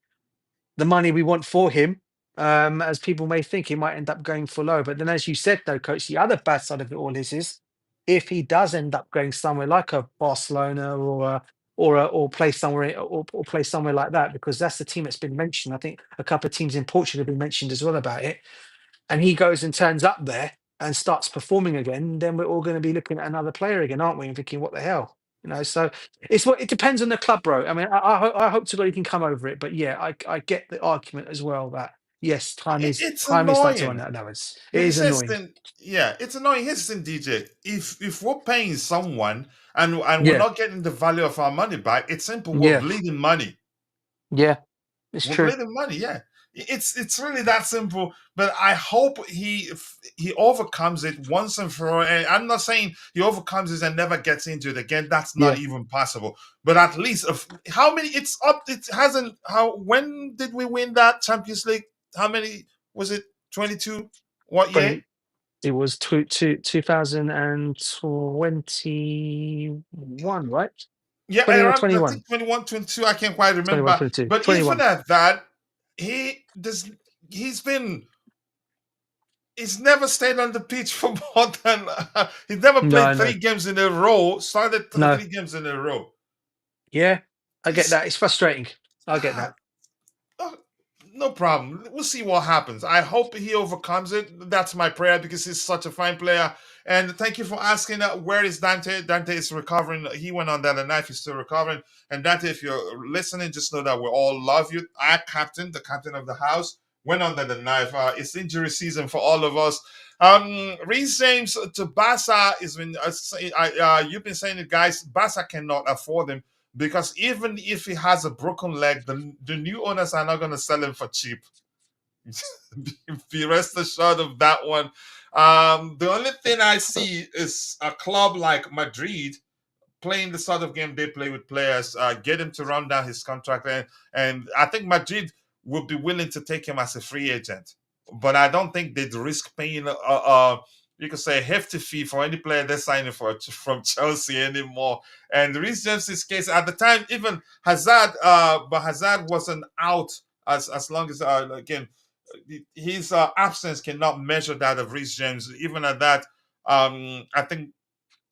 Speaker 4: the money we want for him, as people may think. He might end up going for low. But then, as you said, though, coach, the other bad side of it all is if he does end up going somewhere like a Barcelona or play somewhere or play somewhere like that, because that's the team that's been mentioned. I think a couple of teams in Portugal have been mentioned as well about it, and he goes and turns up there and starts performing again, then we're all going to be looking at another player again, aren't we? And thinking, what the hell? So it depends on the club, bro. I mean, I hope to God he can come over it, but yeah, I get the argument as well that yes,
Speaker 2: It's
Speaker 4: time is starting to run
Speaker 2: annoying.
Speaker 4: out. No, it is
Speaker 2: Because
Speaker 4: annoying.
Speaker 2: it's annoying. Here's the thing, DJ. If we're paying someone and we're
Speaker 4: Yeah,
Speaker 2: not getting the value of our money back, it's simple. We're
Speaker 4: yeah,
Speaker 2: bleeding money.
Speaker 4: yeah. It's
Speaker 2: We're
Speaker 4: true.
Speaker 2: bleeding money. Yeah, it's really that simple. But I hope he overcomes it once and for all. And I'm not saying he overcomes it and never gets injured again. That's not
Speaker 4: Yeah,
Speaker 2: even possible. But at least how many? It's up. It hasn't. How? When did we win that Champions League? How many was it? 22. What year?
Speaker 4: 20, it was 2021, right?
Speaker 2: Yeah,
Speaker 4: 20 or
Speaker 2: around I
Speaker 4: 21?
Speaker 2: think 21, 22. I can't quite
Speaker 4: 21,
Speaker 2: remember.
Speaker 4: 22,
Speaker 2: But even
Speaker 4: 21.
Speaker 2: at that, he does. He's been. He's never stayed on the pitch for more than. He's never
Speaker 4: No,
Speaker 2: played
Speaker 4: no,
Speaker 2: 3 games in a row. Started
Speaker 4: no.
Speaker 2: 3 games in a row.
Speaker 4: Yeah, I get
Speaker 2: It's
Speaker 4: that. It's frustrating. I get that.
Speaker 2: Oh, no problem. We'll see what happens. I hope he overcomes it. That's my prayer because he's such a fine player. And thank you for asking where is Dante? Dante is recovering. He went on that a knife. He's still recovering. And Dante, if you're listening, just know that we all love you. Our captain, the captain of the house, went under the knife. It's injury season for all of us. Reece James to Barca has been. You've been saying it, guys. Barca cannot afford him because even if he has a broken leg, the new owners are not going to sell him for cheap. Be rest assured of that one. The only thing I see is a club like Madrid playing the sort of game they play with players, get him to run down his contract, and I think Madrid would be willing to take him as a free agent, but I don't think they'd risk paying you could say a hefty fee for any player they're signing for from Chelsea anymore. And Reece James's case at the time, even Hazard, but Hazard wasn't out as long as again his absence cannot measure that of Reece James. Even at that, I think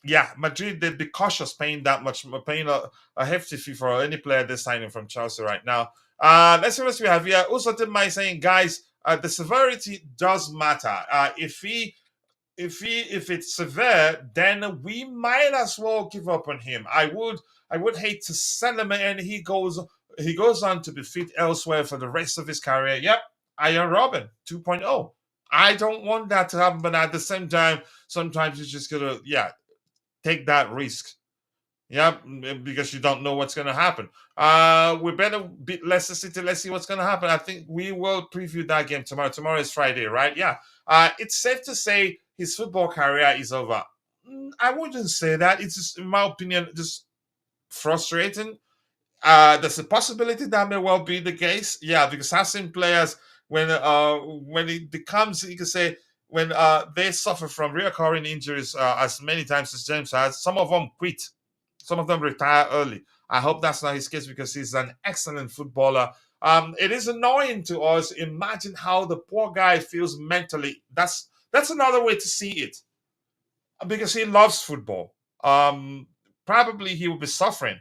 Speaker 2: yeah, Madrid they'd be cautious paying that much, paying a hefty fee for any player they're signing from Chelsea right now. Let's see what we have here. Also, did my saying, guys, the severity does matter. If it's severe, then we might as well give up on him. I would hate to sell him and he goes on to be fit elsewhere for the rest of his career. Yep, Iron Robin 2.0. I don't want that to happen, but at the same time, sometimes you just gotta take that risk. Yeah, because you don't know what's going to happen. We better beat Leicester City. Let's see what's going to happen. I think we will preview that game tomorrow. Tomorrow is Friday, right? Yeah. It's safe to say his football career is over. I wouldn't say that. It's just, in my opinion, just frustrating. There's a possibility that may well be the case. Yeah, because I've seen players when it becomes, you can say, when they suffer from recurring injuries as many times as James has, some of them quit. Some of them retire early. I hope that's not his case because he's an excellent footballer. It is annoying to us. Imagine how the poor guy feels mentally. That's another way to see it because he loves football. Probably he will be suffering.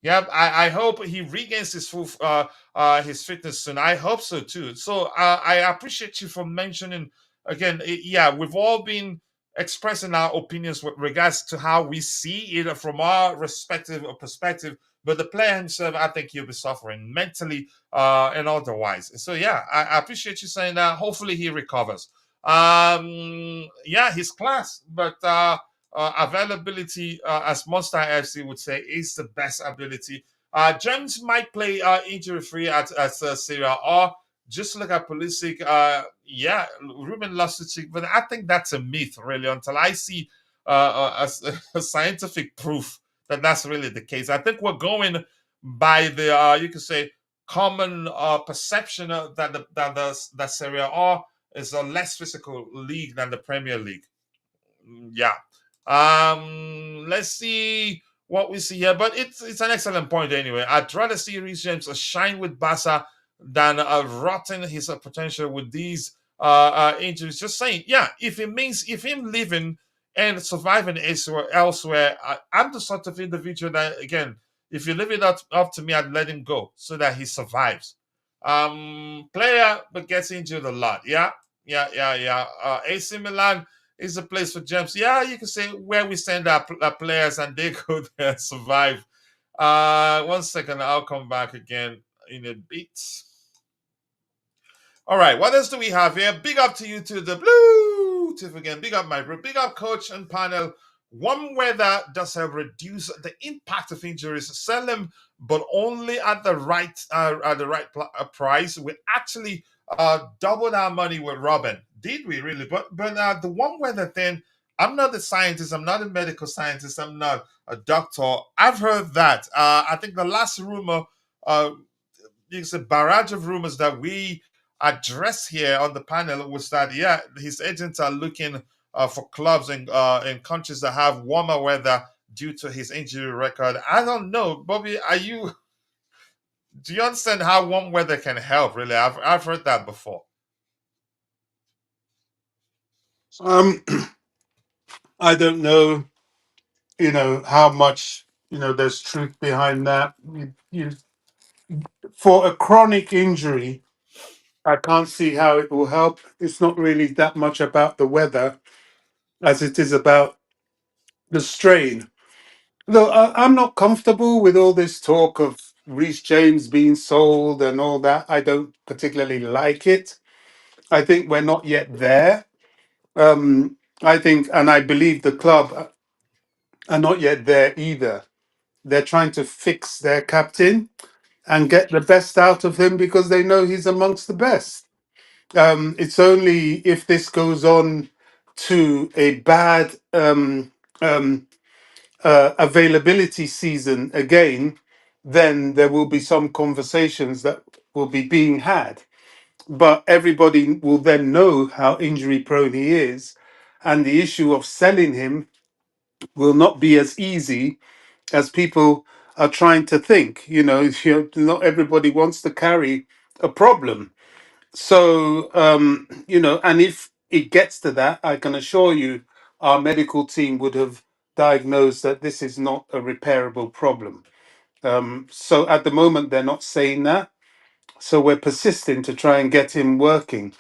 Speaker 2: Yeah, I hope he regains his fitness soon. I hope so too. So I appreciate you for mentioning again. Yeah, we've all been expressing our opinions with regards to how we see it from our respective perspective. But the player himself, I think he'll be suffering mentally and otherwise. So yeah, I appreciate you saying that. Hopefully he recovers. Yeah, his class, but availability, as Monster FC would say, is the best ability. James might play injury free at Syria, or just look at Pulisic. Yeah, Ruben Loftus-Cheek, but I think that's a myth, really, until I see a scientific proof that that's really the case. I think we're going by the you could say common perception that Serie A is a less physical league than the Premier League. Yeah. Let's see what we see here, but it's an excellent point anyway. I'd rather see Reece James shine with Barca than rotten his potential with these injuries. Just saying, yeah. If it means if him living and surviving elsewhere, I'm the sort of individual that again, if you leave it up to me, I'd let him go so that he survives. Player but gets injured a lot. Yeah. AC Milan is a place for James. Yeah, you can say where we send our players and they go there and survive. 1 second, I'll come back again in a bit. All right, what else do we have here? Big up to you to the blue Tiff again. Big up, my bro. Big up, coach and panel. Warm weather does have reduced the impact of injuries. Sell them, but only at the right price. We actually doubled our money with Robin. Did we really? But the warm weather thing. I'm not a scientist. I'm not a medical scientist. I'm not a doctor. I've heard that. I think the last rumor, it's a barrage of rumors that we address here on the panel was that his agents are looking for clubs in countries that have warmer weather due to his injury record. I don't know, Bobby. Do you understand how warm weather can help? Really, I've heard that before.
Speaker 3: I don't know, how much, there's truth behind that. For a chronic injury, I can't see how it will help. It's not really that much about the weather as it is about the strain. Though I'm not comfortable with all this talk of Reece James being sold and all that. I don't particularly like it. I think we're not yet there. I think, and I believe the club are not yet there either. They're trying to fix their captain and get the best out of him because they know he's amongst the best. It's only if this goes on to a bad availability season again, then there will be some conversations that will be being had. But everybody will then know how injury prone he is. And the issue of selling him will not be as easy as people are trying to think. Not everybody wants to carry a problem. So, and if it gets to that, I can assure you our medical team would have diagnosed that this is not a repairable problem. So at the moment, they're not saying that. So we're persisting to try and get him working.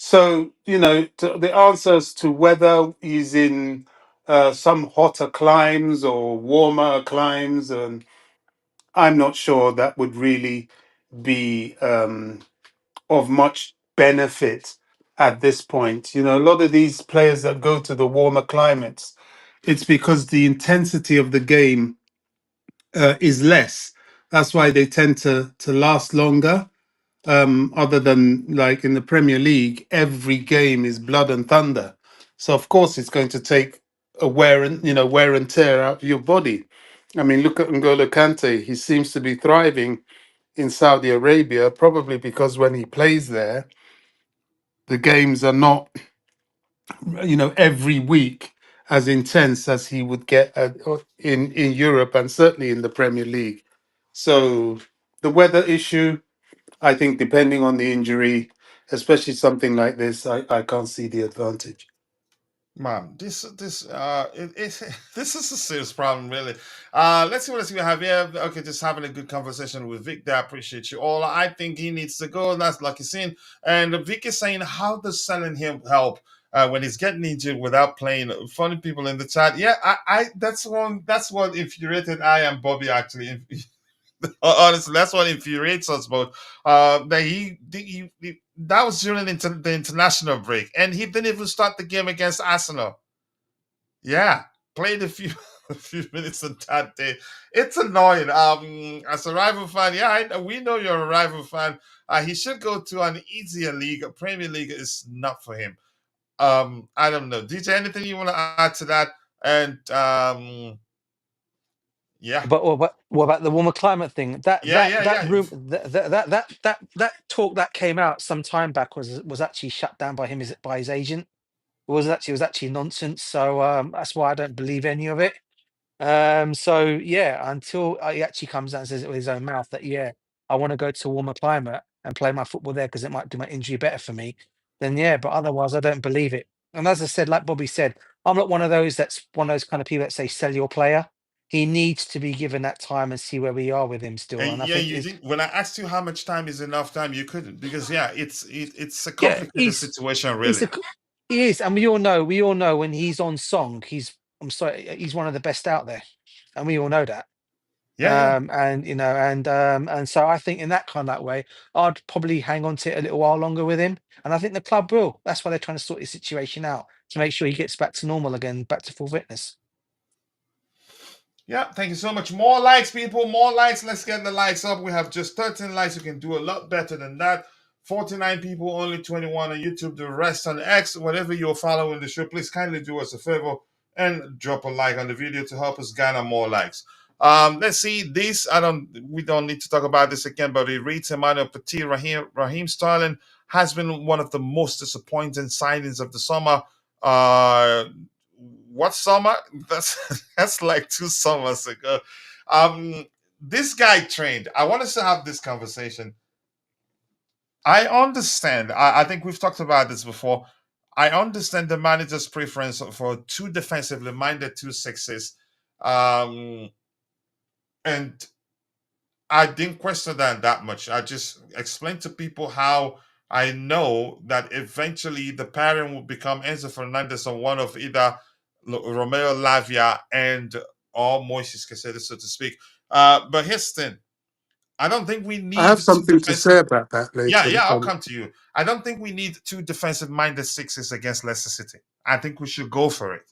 Speaker 3: So, the answers to whether he's in some hotter climes or warmer climes, and I'm not sure that would really be of much benefit at this point. A lot of these players that go to the warmer climates, it's because the intensity of the game is less. That's why they tend to last longer. Other than like in the Premier League, every game is blood and thunder. So of course it's going to take a wear and tear out of your body. I mean, look at N'Golo Kante. He seems to be thriving in Saudi Arabia, probably because when he plays there, the games are not, every week as intense as he would get in Europe and certainly in the Premier League. So the weather issue, I think, depending on the injury, especially something like this, I can't see the advantage.
Speaker 2: Man, this is a serious problem, really. Let's see what else we have here. Okay, just having a good conversation with Vic there. I appreciate you all. I think he needs to go. That's lucky scene. And Vic is saying, how does selling him help when he's getting injured without playing? Funny people in the chat. Yeah, I that's one. That's what infuriated I and Bobby actually. Honestly, that's what infuriates us both. That that was during the international break, and he didn't even start the game against Arsenal. Yeah, played a few a few minutes on that day. It's annoying. As a rival fan, yeah, we know you're a rival fan. He should go to an easier league. A Premier League is not for him. I don't know. DJ, anything you want to add to that? And yeah,
Speaker 4: But what about the warmer climate thing? That
Speaker 2: yeah.
Speaker 4: room that talk that came out some time back was actually shut down by his agent. It was actually nonsense. So that's why I don't believe any of it. So yeah, until he actually comes out and says it with his own mouth that I want to go to a warmer climate and play my football there because it might do my injury better for me. Then yeah, but otherwise I don't believe it. And as I said, like Bobby said, I'm not one of those that's one of those kind of people that say sell your player. He needs to be given that time and see where we are with him still.
Speaker 2: And
Speaker 4: And I
Speaker 2: yeah,
Speaker 4: think
Speaker 2: you
Speaker 4: it's
Speaker 2: didn't. When I asked you how much time is enough time, you couldn't because yeah, it's a
Speaker 4: yeah,
Speaker 2: complicated situation,
Speaker 4: he's
Speaker 2: really.
Speaker 4: a He is, and we all know when he's on song, I'm sorry, he's one of the best out there, and we all know that.
Speaker 2: Yeah, yeah.
Speaker 4: And and so I think in that kind of that way, I'd probably hang on to it a little while longer with him, and I think the club will. That's why they're trying to sort his situation out to make sure he gets back to normal again, back to full fitness.
Speaker 2: Yeah, thank you so much. More likes, people. More likes. Let's get the likes up. We have just 13 likes. You can do a lot better than that. 49 people, only 21 on YouTube. The rest on X. Whatever you're following the show, please kindly do us a favor and drop a like on the video to help us garner more likes. Let's see this. We don't need to talk about this again, but it reads Emmanuel Petit, Raheem Sterling has been one of the most disappointing signings of the summer. What summer? That's like 2 summers ago. This guy trained. I want us to have this conversation. I understand. I think we've talked about this before. I understand the manager's preference for two defensively minded 2 6s. And I didn't question that much. I just explained to people how I know that eventually the pairing will become Enzo Fernandez on one of either Romeo Lavia and or Moises Caicedo, so to speak. But here's the thing. I don't think we
Speaker 3: I have
Speaker 2: need two
Speaker 3: something to
Speaker 2: defensive.
Speaker 3: say about that
Speaker 2: Yeah,
Speaker 3: later.
Speaker 2: yeah, I'll come to you. I don't think we need two defensive-minded 6s against Leicester City. I think we should go for it.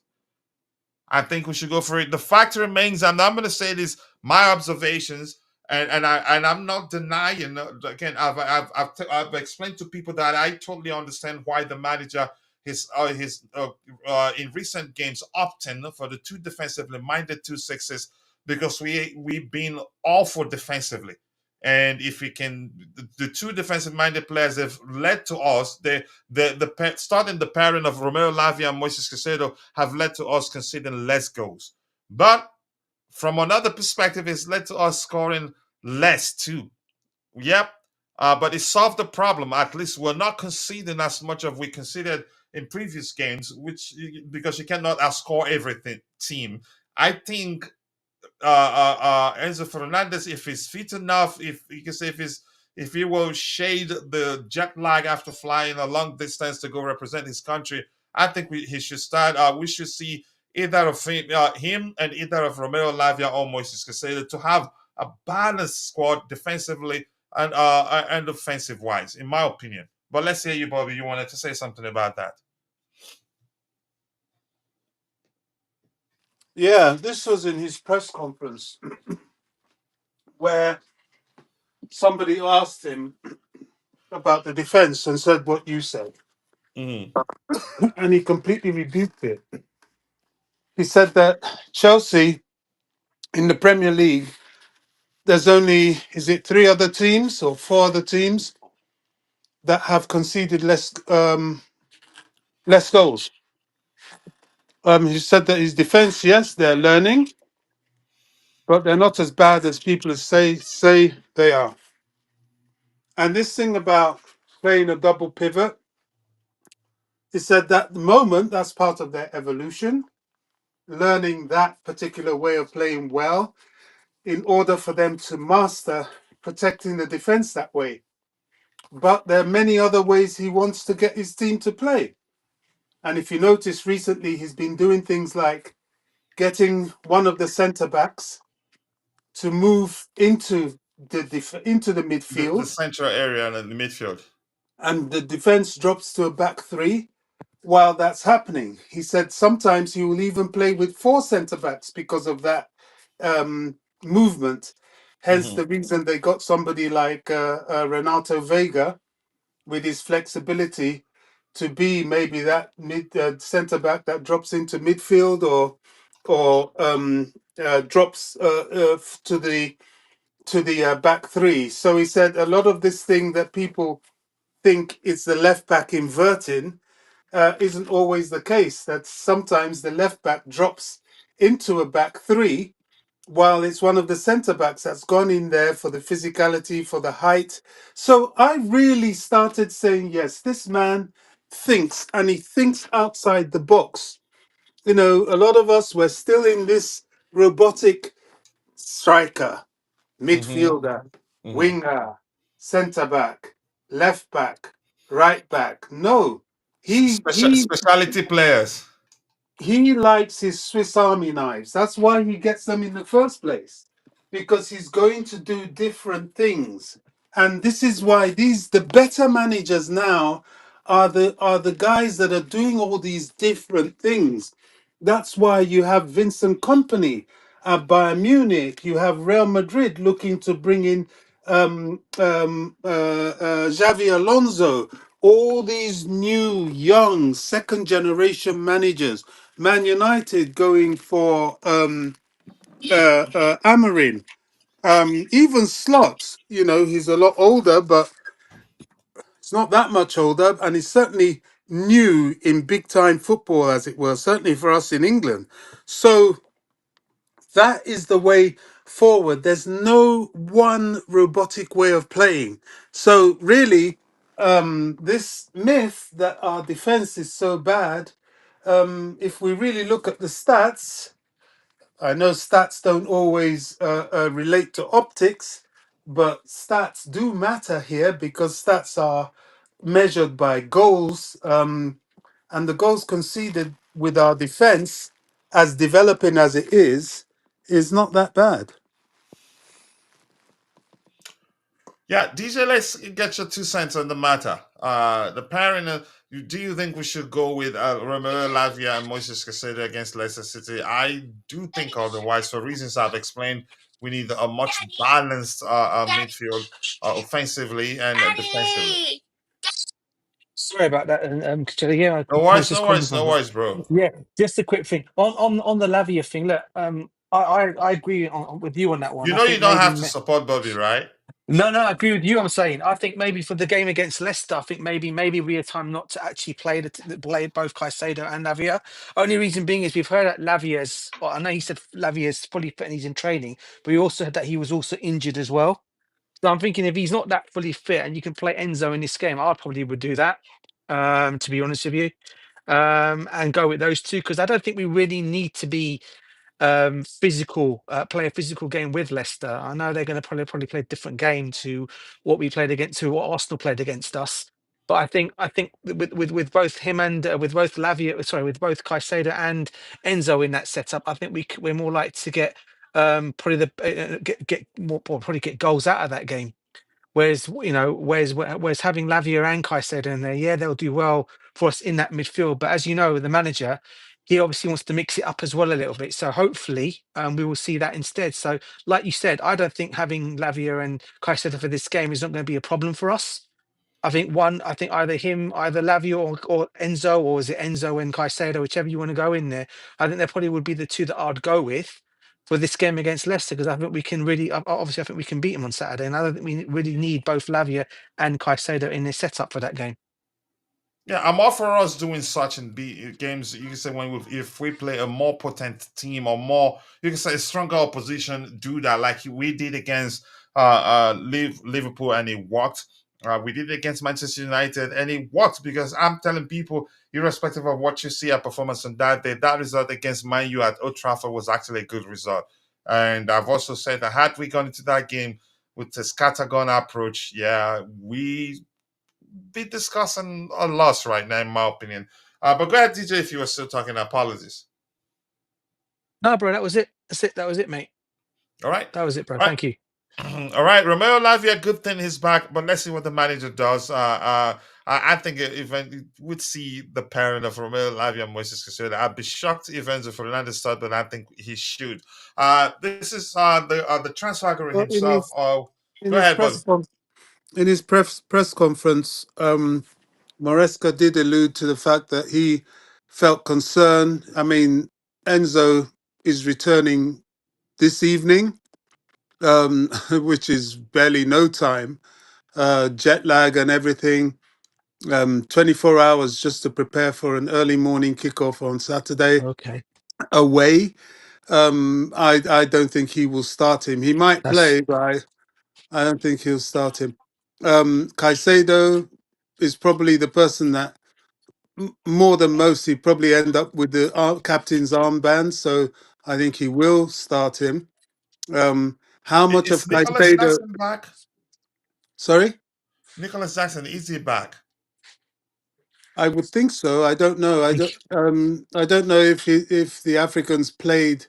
Speaker 2: The fact remains, and I'm going to say this, my observations, and I'm not denying. Again, I've explained to people that I totally understand why the manager his in recent games opting for the two defensively minded 2 6s, because we've been awful defensively. And if we can, the two defensive minded players have led to us. Starting the pairing of Romeo Lavia and Moises Caicedo have led to us conceding less goals. But from another perspective, it's led to us scoring less too. Yep. But it solved the problem. At least we're not conceding as much as we conceded in previous games, which because you cannot outscore everything team. I think Enzo Fernandez, if he's fit enough, if you can say if he will shade the jet lag after flying a long distance to go represent his country, I think he should start. We should see either of him and either of Romeo Lavia or Moises Caicedo to have a balanced squad defensively and offensive wise, in my opinion. But let's hear you, Bobby. You wanted to say something about that?
Speaker 3: Yeah, this was in his press conference where somebody asked him about the defense and said what you said,
Speaker 2: Mm-hmm.
Speaker 3: and he completely rebuked it. He said that Chelsea in the Premier League, there's only, is it 3 other teams or 4 other teams that have conceded less goals. He said that his defense, yes, they're learning, but they're not as bad as people say they are. And this thing about playing a double pivot, he said that at the moment that's part of their evolution, learning that particular way of playing well in order for them to master protecting the defense that way. But there are many other ways he wants to get his team to play. And if you notice recently, he's been doing things like getting one of the centre backs to move into the
Speaker 2: The
Speaker 3: midfield,
Speaker 2: central area and the midfield.
Speaker 3: and the defense drops to a back three while that's happening. He said sometimes he will even play with 4 centre backs because of that movement. Hence
Speaker 2: Mm-hmm.
Speaker 3: the reason they got somebody like Renato Vega with his flexibility to be maybe that mid centre back that drops into midfield or drops to the back three. So he said a lot of this thing that people think it's the left back inverting isn't always the case. That sometimes the left back drops into a back three while it's one of the centre backs that's gone in there for the physicality, for the height. So I really started saying, yes, this man thinks, and he thinks outside the box. You know, a lot of us were still in this robotic striker,
Speaker 2: Mm-hmm.
Speaker 3: midfielder,
Speaker 2: Mm-hmm.
Speaker 3: winger, centre back, left back, right back. No, He
Speaker 2: Speciality players.
Speaker 3: he likes his Swiss Army knives. That's why he gets them in the first place, because he's going to do different things. And this is why the better managers now are the guys that are doing all these different things. That's why you have Vincent Company at Bayern Munich. You have Real Madrid looking to bring in Xavi Alonso. All these new, young, second generation managers. Man United going for Amarin. Even Slot, he's a lot older, but it's not that much older, and he's certainly new in big time football, as it were, certainly for us in England. So that is the way forward. There's no one robotic way of playing. So really, this myth that our defense is so bad, if we really look at the stats, I know stats don't always relate to optics, but stats do matter here because stats are measured by goals, and the goals conceded with our defense, as developing as it is not that bad.
Speaker 2: Yeah, DJ, let's get your 2 cents on the matter. The pairing, do you think we should go with Romero Lavia and Moises Caicedo against Leicester City? I do think otherwise, for reasons I've explained. We need a much balanced midfield, offensively and defensively.
Speaker 4: Sorry about that. And yeah, I
Speaker 2: No
Speaker 4: was
Speaker 2: worries,
Speaker 4: just
Speaker 2: no
Speaker 4: calling
Speaker 2: worries,
Speaker 4: from
Speaker 2: no
Speaker 4: her.
Speaker 2: worries, bro.
Speaker 4: Yeah, just a quick thing on the Lavia thing. Look, I agree with you on that one.
Speaker 2: You
Speaker 4: I
Speaker 2: know you
Speaker 4: think
Speaker 2: don't
Speaker 4: maybe
Speaker 2: have to support Bobby, right?
Speaker 4: no, I agree with you. I'm saying I think maybe for the game against Leicester, I think maybe we had time not to actually play both Caicedo and Lavia. Only reason being is we've heard that Lavia's. Well, I know he said Lavia's fully fit and he's in training, but we also heard that he was also injured as well. So I'm thinking if he's not that fully fit and you can play Enzo in this game, I probably would do that. To be honest with you, and go with those two because I don't think we really need to be physical, play a physical game with Leicester. I know they're going to probably play a different game to what we played against, to what Arsenal played against us. But I think with both him and with both Lavia, sorry, with both Caicedo and Enzo in that setup, I think we're more likely to get probably get more or probably get goals out of that game. Whereas having Lavia and Caicedo in there, yeah, they'll do well for us in that midfield. But as you know, the manager, he obviously wants to mix it up as well a little bit. So hopefully, we will see that instead. So, like you said, I don't think having Lavia and Caicedo for this game is not going to be a problem for us. I think either him, either Lavia or Enzo, or is it Enzo and Caicedo, whichever you want to go in there. I think that probably would be the two that I'd go with for this game against Leicester because I think we can really, obviously, I think we can beat them on Saturday, and I don't think we really need both Lavia and Caicedo in their setup for that game.
Speaker 2: Yeah, I'm all for us doing such in games. You can say if we play a more potent team or more, you can say a stronger opposition, do that like we did against Liverpool and it worked. We did it against Manchester United and it worked because I'm telling people, irrespective of what you see our performance on that day, that result against Man U at Old Trafford was actually a good result. And I've also said that had we gone into that game with the scattergun approach, yeah, we be discussing a loss right now, in my opinion. But go ahead, DJ, if you were still talking. Apologies.
Speaker 4: No, bro, that was it. That's it. That was it, mate.
Speaker 2: All right.
Speaker 4: That was it, bro.
Speaker 2: All right.
Speaker 4: Thank you.
Speaker 2: All right, Romeo Lavia, good thing he's back, but let's see what the manager does. I think if we'd see the pairing of Romeo Lavia and Moises Caicedo, I'd be shocked if Enzo Fernandez started, but I think he should. This is the transfer guru
Speaker 3: Well,
Speaker 2: himself. Oh,
Speaker 3: in
Speaker 2: go
Speaker 3: his
Speaker 2: ahead, Bobby.
Speaker 3: press conference, Maresca did allude to the fact that he felt concerned. I mean, Enzo is returning this evening, which is barely no time. Jet lag and everything. 24 hours just to prepare for an early morning kickoff on Saturday
Speaker 4: Okay,
Speaker 3: away. I don't think he will start him. He might
Speaker 4: that's
Speaker 3: play, but I don't think he'll start him. Caicedo is probably the person that more than most he probably end up with the captain's armband, so I think he will start him. How much of
Speaker 2: Is Nicholas
Speaker 3: Caicedo?
Speaker 2: Jackson back?
Speaker 3: Sorry.
Speaker 2: Nicholas Jackson, is he back?
Speaker 3: I would think so. I don't know. I don't know if the Africans played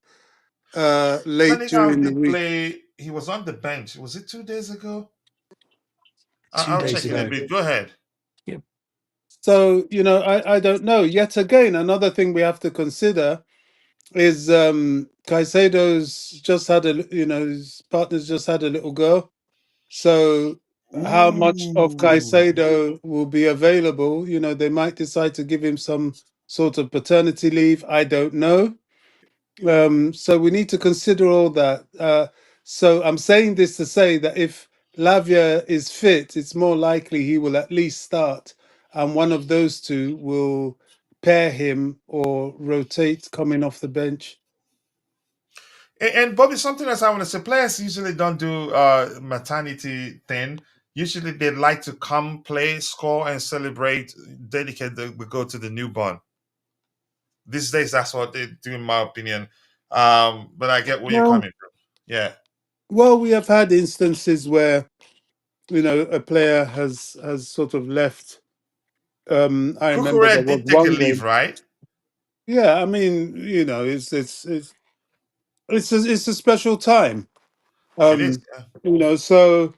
Speaker 3: late
Speaker 2: Senegal
Speaker 3: during the
Speaker 2: did
Speaker 3: week.
Speaker 2: play. He was on the bench. Was it 2 days ago?
Speaker 4: 2
Speaker 2: I'll
Speaker 4: days
Speaker 2: check in a
Speaker 4: ago.
Speaker 2: bit. Go ahead.
Speaker 4: Yeah.
Speaker 3: So, I don't know. Yet again, another thing we have to consider is Caicedo's just had his partner's just had a little girl. So how much of
Speaker 2: Ooh.
Speaker 3: Caicedo will be available? They might decide to give him some sort of paternity leave. I don't know. So we need to consider all that. So I'm saying this to say that if Lavia is fit, it's more likely he will at least start, and one of those two will pair him or rotate coming off the bench.
Speaker 2: And Bobby, something else I want to say. Players usually don't do maternity thing. Usually they like to come, play, score, and celebrate. Dedicate we go to the newborn. These days, that's what they do, in my opinion. But I get where you're
Speaker 3: Well,
Speaker 2: coming from. Yeah,
Speaker 3: we have had instances where a player has sort of left. I remember there
Speaker 2: Kukurea
Speaker 3: was
Speaker 2: did take a
Speaker 3: one
Speaker 2: leave,
Speaker 3: game.
Speaker 2: right?
Speaker 3: Yeah, I mean, it's a special time.
Speaker 2: It is. Yeah.
Speaker 3: So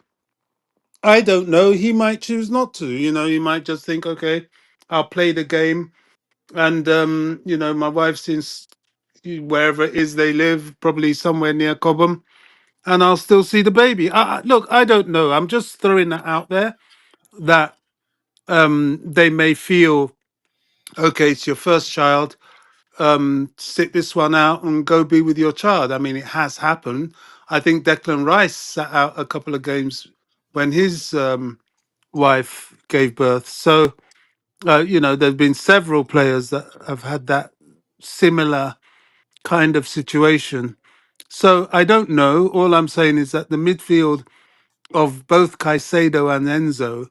Speaker 3: I don't know. He might choose not to. He might just think, okay, I'll play the game, and my wife's in wherever it is they live, probably somewhere near Cobham, and I'll still see the baby. Look, I don't know. I'm just throwing that out there that they may feel, okay, it's your first child. Sit this one out and go be with your child. I mean, it has happened. I think Declan Rice sat out a couple of games when his wife gave birth. So, there've been several players that have had that similar kind of situation. So I don't know. All I'm saying is that the midfield of both Caicedo and Enzo,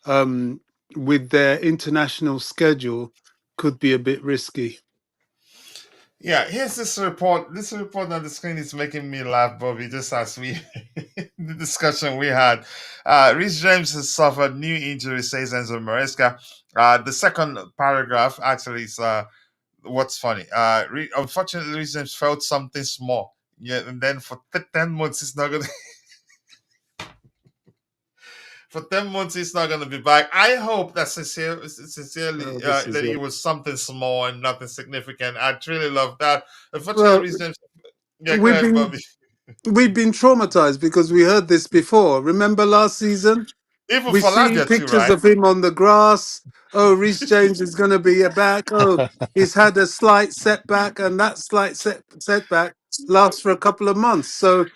Speaker 3: um, with their international schedule, could be a bit risky.
Speaker 2: Yeah, here's this report. This report on the screen is making me laugh, Bobby, just as we the discussion we had. Reece James has suffered new injury, says Enzo Maresca. The second paragraph actually is what's funny. Unfortunately, Reece James felt something small. Yeah, and then for 10 months, he's not gonna for 10 months he's not gonna be back. I hope that sincerely
Speaker 3: Oh, this is
Speaker 2: that it
Speaker 3: it.
Speaker 2: was something small and nothing significant. I'd really love that. Unfortunately,
Speaker 3: Well,
Speaker 2: Reece James. Yeah, go
Speaker 3: we've
Speaker 2: ahead,
Speaker 3: been
Speaker 2: Bobby.
Speaker 3: we've been traumatized because we heard this before. Remember last season?
Speaker 2: Even
Speaker 3: We
Speaker 2: for
Speaker 3: see
Speaker 2: Lavia too,
Speaker 3: pictures
Speaker 2: right?
Speaker 3: of him on the grass. Oh, Reece James is going to be a back. Oh, he's had a slight setback, and that slight setback lasts for a couple of months. So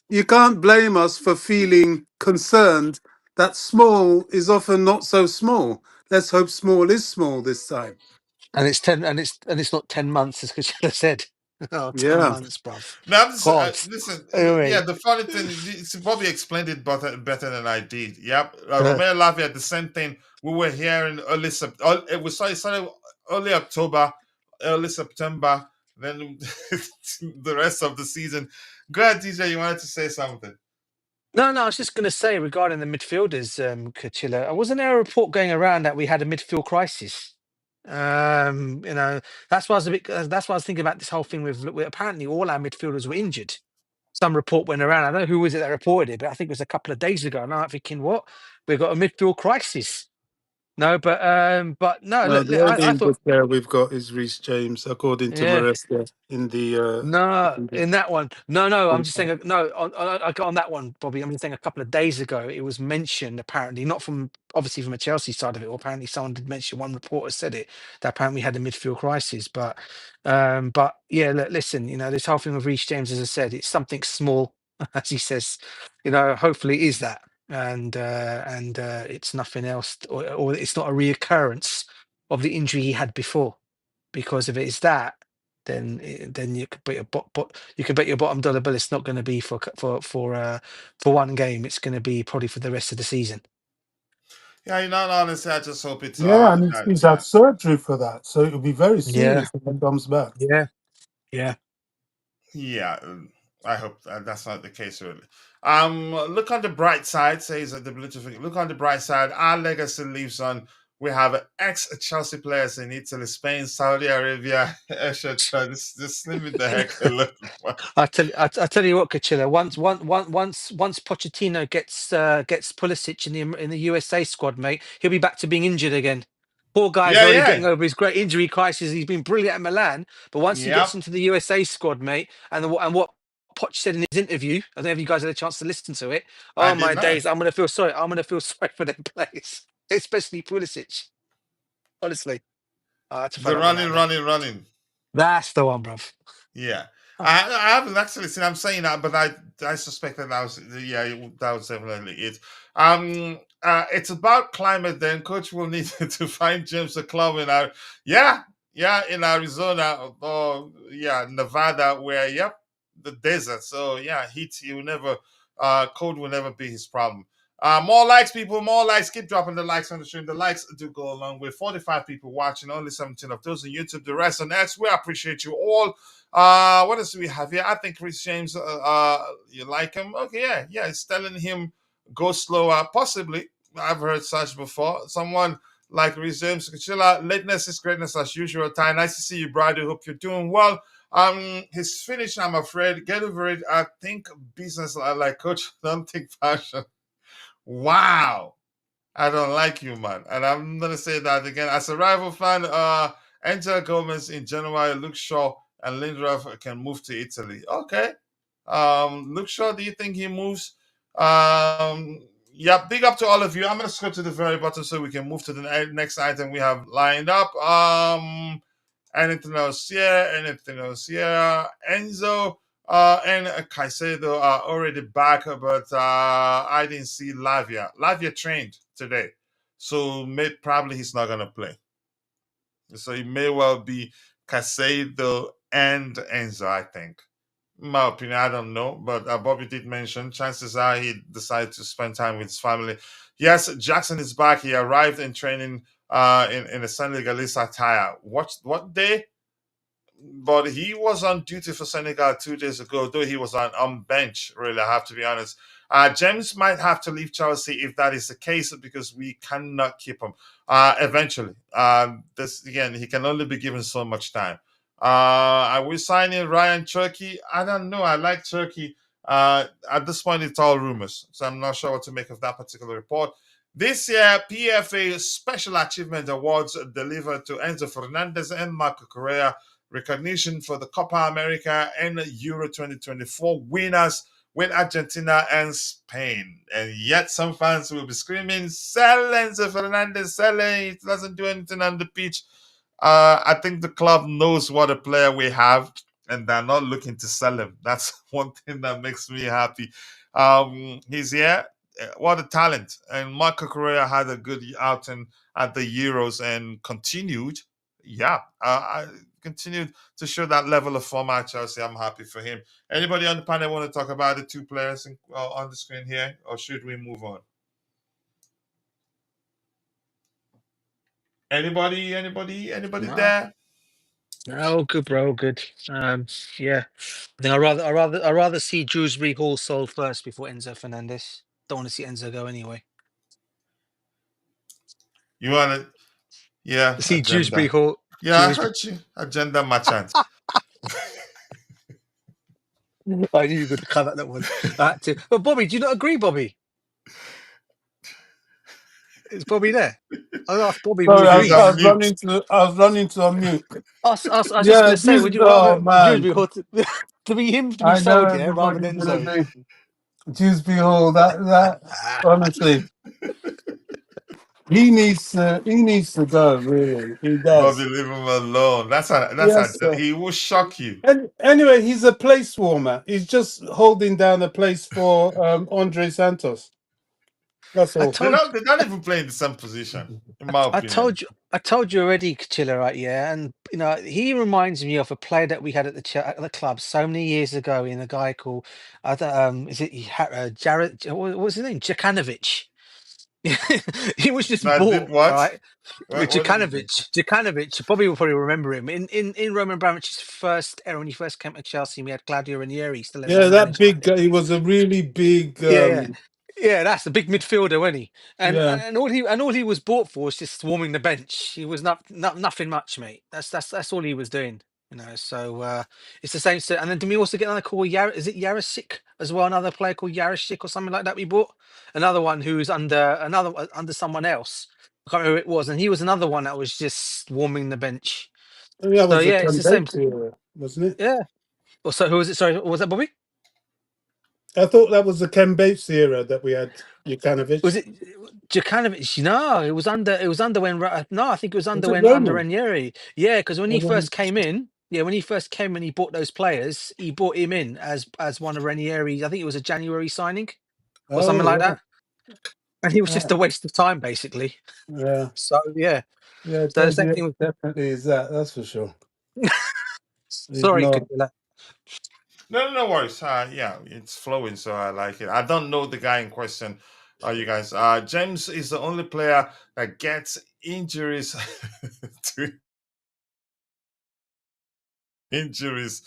Speaker 3: you can't blame us for feeling concerned that small is often not so small. Let's hope small is small this time.
Speaker 4: And it's 10, and it's not 10 months, as Katrina said. Oh, 10
Speaker 3: Yeah.
Speaker 4: months, bruv.
Speaker 2: Now, I'm just,
Speaker 4: God.
Speaker 2: listen. Yeah,
Speaker 4: Anyway,
Speaker 2: the funny thing, Bobby explained it better than I did. Yep,
Speaker 4: uh,
Speaker 2: Romeo Lavia, the same thing. We were here in early September. We saw it started early October, early September. Then the rest of the season. Go ahead, DJ. You wanted to say something?
Speaker 4: no, I was just going to say regarding the midfielders, Kachila, wasn't there a report going around that we had a midfield crisis? That's why I was a bit. That's why I was thinking about this whole thing with apparently all our midfielders were injured. Some report went around. I don't know who was it that reported it, but I think it was a couple of days ago. And I'm thinking, what? We've got a midfield crisis. No, but no.
Speaker 3: No,
Speaker 4: Look,
Speaker 3: the only
Speaker 4: I thought,
Speaker 3: input player we've got is Reece James, according to
Speaker 4: yeah.
Speaker 3: Maresca in the.
Speaker 4: No,
Speaker 3: In the
Speaker 4: in that one. No. I'm just saying. No, on that one, Bobby. I'm just saying. A couple of days ago, it was mentioned. Apparently, not from obviously from a Chelsea side of it. Or apparently, someone did mention. One reporter said it that apparently we had a midfield crisis. But yeah. Look, listen. This whole thing with Reece James, as I said, it's something small, as he says. Hopefully, it is that, and it's nothing else, or it's not a reoccurrence of the injury he had before. Because if it's that, then you could bet you can bet your bottom dollar bill it's not going to be for one game. It's going to be probably for the rest of the season.
Speaker 2: Yeah, honestly, I just hope it's
Speaker 3: Yeah, and he's had surgery for that, so it'll be very
Speaker 4: Yeah,
Speaker 3: serious when he comes back.
Speaker 4: yeah, yeah.
Speaker 2: yeah. I hope that's not the case, really. Look on the bright side, says the Bluetooth. Look on the bright side. Our legacy lives on. We have ex-Chelsea players in Italy, Spain, Saudi Arabia, etc. Just leave me the heck alone.
Speaker 4: I tell you what, Kachilla. Once Pochettino gets Pulisic in the USA squad, mate, he'll be back to being injured again. Poor guy's
Speaker 2: Yeah,
Speaker 4: already
Speaker 2: yeah,
Speaker 4: getting over his great injury crisis. He's been brilliant at Milan, but once he
Speaker 2: yep.
Speaker 4: gets into the USA squad, mate, and what Poch said in his interview, I don't know if you guys had a chance to listen to it.
Speaker 2: I
Speaker 4: Oh
Speaker 2: did
Speaker 4: my
Speaker 2: not.
Speaker 4: days, I'm gonna feel sorry. I'm gonna feel sorry for them players, especially Pulisic. Honestly, I had to throw
Speaker 2: The
Speaker 4: that one out there.
Speaker 2: running.
Speaker 4: That's the one, bruv.
Speaker 2: Yeah,
Speaker 4: Oh,
Speaker 2: I haven't actually seen. I'm saying that, but I suspect that was that was definitely it. It's about climate. Then coach will need to find James a club in our in Arizona or Nevada where the desert. So yeah, heat. He will never cold will never be his problem. More likes, people, more likes. Keep dropping the likes on the stream. The likes do go along with 45 people watching, only 17 of those on YouTube. The rest on X. We appreciate you all. What else do we have here? I think Reece James, you like him? Okay, yeah. It's telling him go slower. Possibly. I've heard such before. Someone like Reece James, Kachila, lateness is greatness as usual. Ty, nice to see you, Brad. I hope you're doing well. His finish, I'm afraid. Get over it. I think business like coach. Don't think fashion. Wow. I don't like you, man. And I'm gonna say that again. As a rival fan, Angel Gomez in January, Luke Shaw and Lindelof can move to Italy. Okay. Luke Shaw, do you think he moves? Yeah, big up to all of you. I'm gonna scroll to the very bottom so we can move to the next item we have lined up. Anything else here? Anything else here? Enzo and Caicedo are already back, but I didn't see Lavia. Lavia trained today, so probably he's not gonna play. So it may well be Caicedo and Enzo. I think, in my opinion, I don't know, but Bobby did mention chances are he decided to spend time with his family. Yes, Jackson is back. He arrived in training in a Senegalese attire. What day? But he was on duty for Senegal 2 days ago, though he was on bench, really, I have to be honest. James might have to leave Chelsea if that is the case because we cannot keep him eventually. This again, he can only be given so much time. Are we signing Ryan Cherky? I don't know. I like Cherky. At this point, it's all rumors, so I'm not sure what to make of that particular report. This year, PFA Special Achievement Awards delivered to Enzo Fernandez and Marco Correa recognition for the Copa America and Euro 2024 winners with Argentina and Spain. And yet some fans will be screaming, sell Enzo Fernandez, sell it. He doesn't do anything on the pitch. I think the club knows what a player we have and they're not looking to sell him. That's one thing that makes me happy. He's here. What a talent. And Marco Correa had a good outing at the Euros and continued. I continued to show that level of form at Chelsea. I'm happy for him. Anybody on the panel want to talk about the two players on the screen here, or should we move on? Anybody
Speaker 4: no.
Speaker 2: there?
Speaker 4: Oh, good, bro. Good. Yeah. I think I'd rather see Dewsbury Hall sold first before Enzo Fernandez. Don't want to see Enzo go anyway.
Speaker 2: You want to? Yeah,
Speaker 4: See Dewsbury
Speaker 2: agenda.
Speaker 4: Hall.
Speaker 2: Yeah, I heard you. Agenda merchant.
Speaker 4: I knew you were going to come at that one. I had to. But Bobby, do you not agree, Bobby? Is Bobby there? I asked Bobby if he
Speaker 3: Sorry,
Speaker 2: He's
Speaker 4: agrees.
Speaker 2: on mute.
Speaker 3: I was running to unmute.
Speaker 4: I was just going
Speaker 3: Yeah,
Speaker 4: to say,
Speaker 3: this.
Speaker 4: would you
Speaker 3: Oh
Speaker 4: rather
Speaker 3: man,
Speaker 4: Dewsbury Hall to be him to be
Speaker 3: I know
Speaker 4: sold, yeah, rather
Speaker 3: everybody's
Speaker 4: than
Speaker 3: gonna
Speaker 4: Enzo?
Speaker 3: be Dewsbury Hall. That honestly, he needs to go. Really, he
Speaker 2: Bobby,
Speaker 3: does.
Speaker 2: leave him alone.
Speaker 3: Yes, sir.
Speaker 2: He will shock you.
Speaker 3: And anyway, he's a place warmer. He's just holding down a place for Andre Santos. That's
Speaker 4: I
Speaker 3: all.
Speaker 2: They
Speaker 4: told
Speaker 2: don't. They're not even playing the same position, in my
Speaker 4: I
Speaker 2: opinion.
Speaker 4: told you, I told you already, Kachilla, right? Yeah, and he reminds me of a player that we had at at the club so many years ago. In a guy called, is it Jared? What was his name? Jokanovic. He was just
Speaker 2: I did
Speaker 4: bought, all
Speaker 2: what?
Speaker 4: right.
Speaker 2: What did he do?
Speaker 4: Jokanovic. Bobby will probably remember him. In Roman Abramovich's first era when he first came to Chelsea, we had Claudio Ranieri still as
Speaker 3: Yeah,
Speaker 4: his
Speaker 3: that
Speaker 4: manager.
Speaker 3: big guy. He was a really big.
Speaker 4: Yeah, yeah. Yeah, that's the big midfielder, wasn't he? And
Speaker 3: Yeah.
Speaker 4: and all he was bought for was just warming the bench. He was nothing much, mate. That's all he was doing. So it's the same. So, and then did we also get another called Is it Yarasik as well? Another player called Yarasik or something like that. We bought another one who was under someone else. I can't remember who it was, and he was another one that was just warming the bench.
Speaker 3: That
Speaker 4: So
Speaker 3: was the
Speaker 4: yeah, it's the same.
Speaker 3: Kambesi era, wasn't it?
Speaker 4: Yeah. Well, so who was it? Sorry, what was that, Bobby?
Speaker 3: I thought that was the Kambesi era that we had
Speaker 4: Was
Speaker 3: Jukanovic.
Speaker 4: it Djukanovic? No, it was under when no, I think it was
Speaker 3: Was
Speaker 4: under
Speaker 3: it
Speaker 4: when under
Speaker 3: Roman?
Speaker 4: Ranieri. Yeah, because when he
Speaker 3: Roman?
Speaker 4: first came in, when he first came and he bought those players, he bought him in as one of Ranieri's. I think it was a January signing or something like
Speaker 3: Oh,
Speaker 4: that, and he was just
Speaker 3: right.
Speaker 4: a waste of time basically.
Speaker 3: Yeah.
Speaker 4: So yeah,
Speaker 3: Yeah,
Speaker 4: so the same thing with.
Speaker 3: definitely is that. That's for sure. He's
Speaker 4: Sorry,
Speaker 3: not.
Speaker 4: Kadila.
Speaker 2: No worries. Yeah, it's flowing, so I like it. I don't know the guy in question. You guys. James is the only player that gets injuries to injuries.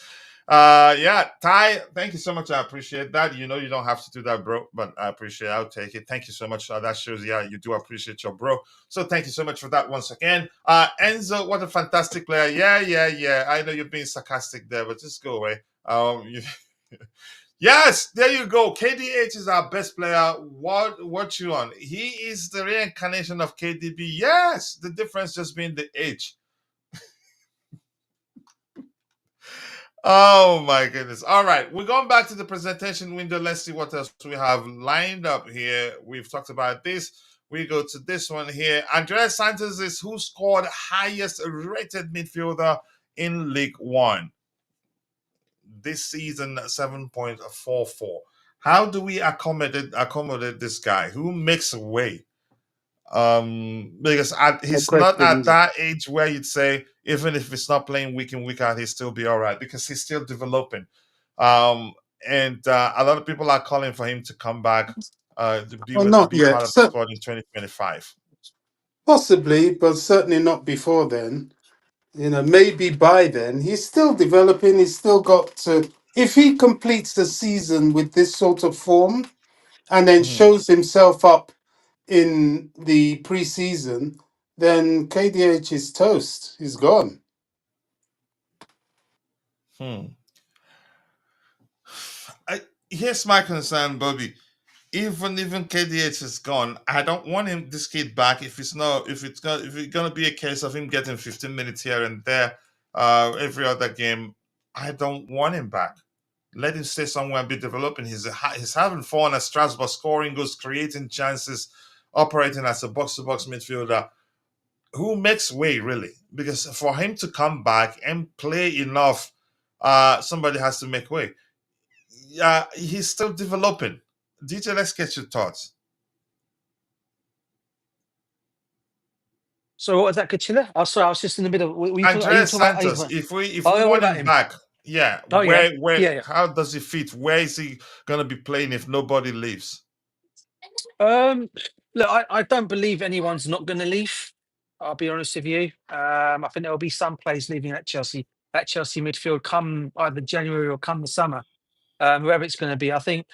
Speaker 2: Yeah, Ty, thank you so much. I appreciate that. You don't have to do that, bro, but I appreciate it. I'll take it. Thank you so much. That shows, yeah, you do appreciate your bro. So thank you so much for that once again. Enzo, what a fantastic player. Yeah. I know you're being sarcastic there, but just go away. Yes, there you go. KDH is our best player. What you on? He is the reincarnation of KDB. Yes, the difference just being the age. Oh my goodness. All right. We're going back to the presentation window. Let's see what else we have lined up here. We've talked about this. We go to this one here. Andreas Santos is who scored highest rated midfielder in League One this season, 7.44. How do we accommodate this guy? Who makes way? Because
Speaker 3: No
Speaker 2: he's not at
Speaker 3: question.
Speaker 2: that age where you'd say even if he's not playing week in week out, he'll still be all right because he's still developing. And a lot of people are calling for him to come back, to
Speaker 3: Well, not
Speaker 2: be part
Speaker 3: yet.
Speaker 2: of the
Speaker 3: So,
Speaker 2: squad in 2025.
Speaker 3: possibly, but certainly not before then. Maybe by then. He's still developing. He's still got to. If he completes the season with this sort of form and then
Speaker 2: Hmm.
Speaker 3: shows himself up in the preseason, then KDH is toast. He's gone.
Speaker 2: Hmm. Here's my concern, Bobby. Even KDH is gone. I don't want this kid back if it's gonna be a case of him getting 15 minutes here and there, every other game. I don't want him back. Let him stay somewhere and be developing. He's having fun at Strasbourg, scoring goals, creating chances, operating as a box-to-box midfielder. Who makes way really? Because for him to come back and play enough, somebody has to make way. Yeah, he's still developing. DJ, let's get your thoughts.
Speaker 4: So what was that, Kachila? Oh, sorry, I was just in the middle. Are you
Speaker 2: Andreas
Speaker 4: talking about
Speaker 2: Santos,
Speaker 4: Ava?
Speaker 2: if
Speaker 4: Oh,
Speaker 2: we
Speaker 4: yeah, what
Speaker 2: want
Speaker 4: about
Speaker 2: him
Speaker 4: him?
Speaker 2: back, yeah,
Speaker 4: Oh yeah,
Speaker 2: where
Speaker 4: yeah.
Speaker 2: how does he fit? Where is he gonna be playing if nobody leaves?
Speaker 4: Look, I don't believe anyone's not going to leave. I'll be honest with you. I think there will be some players leaving at Chelsea. At Chelsea midfield, come either January or come the summer, whoever it's going to be. I think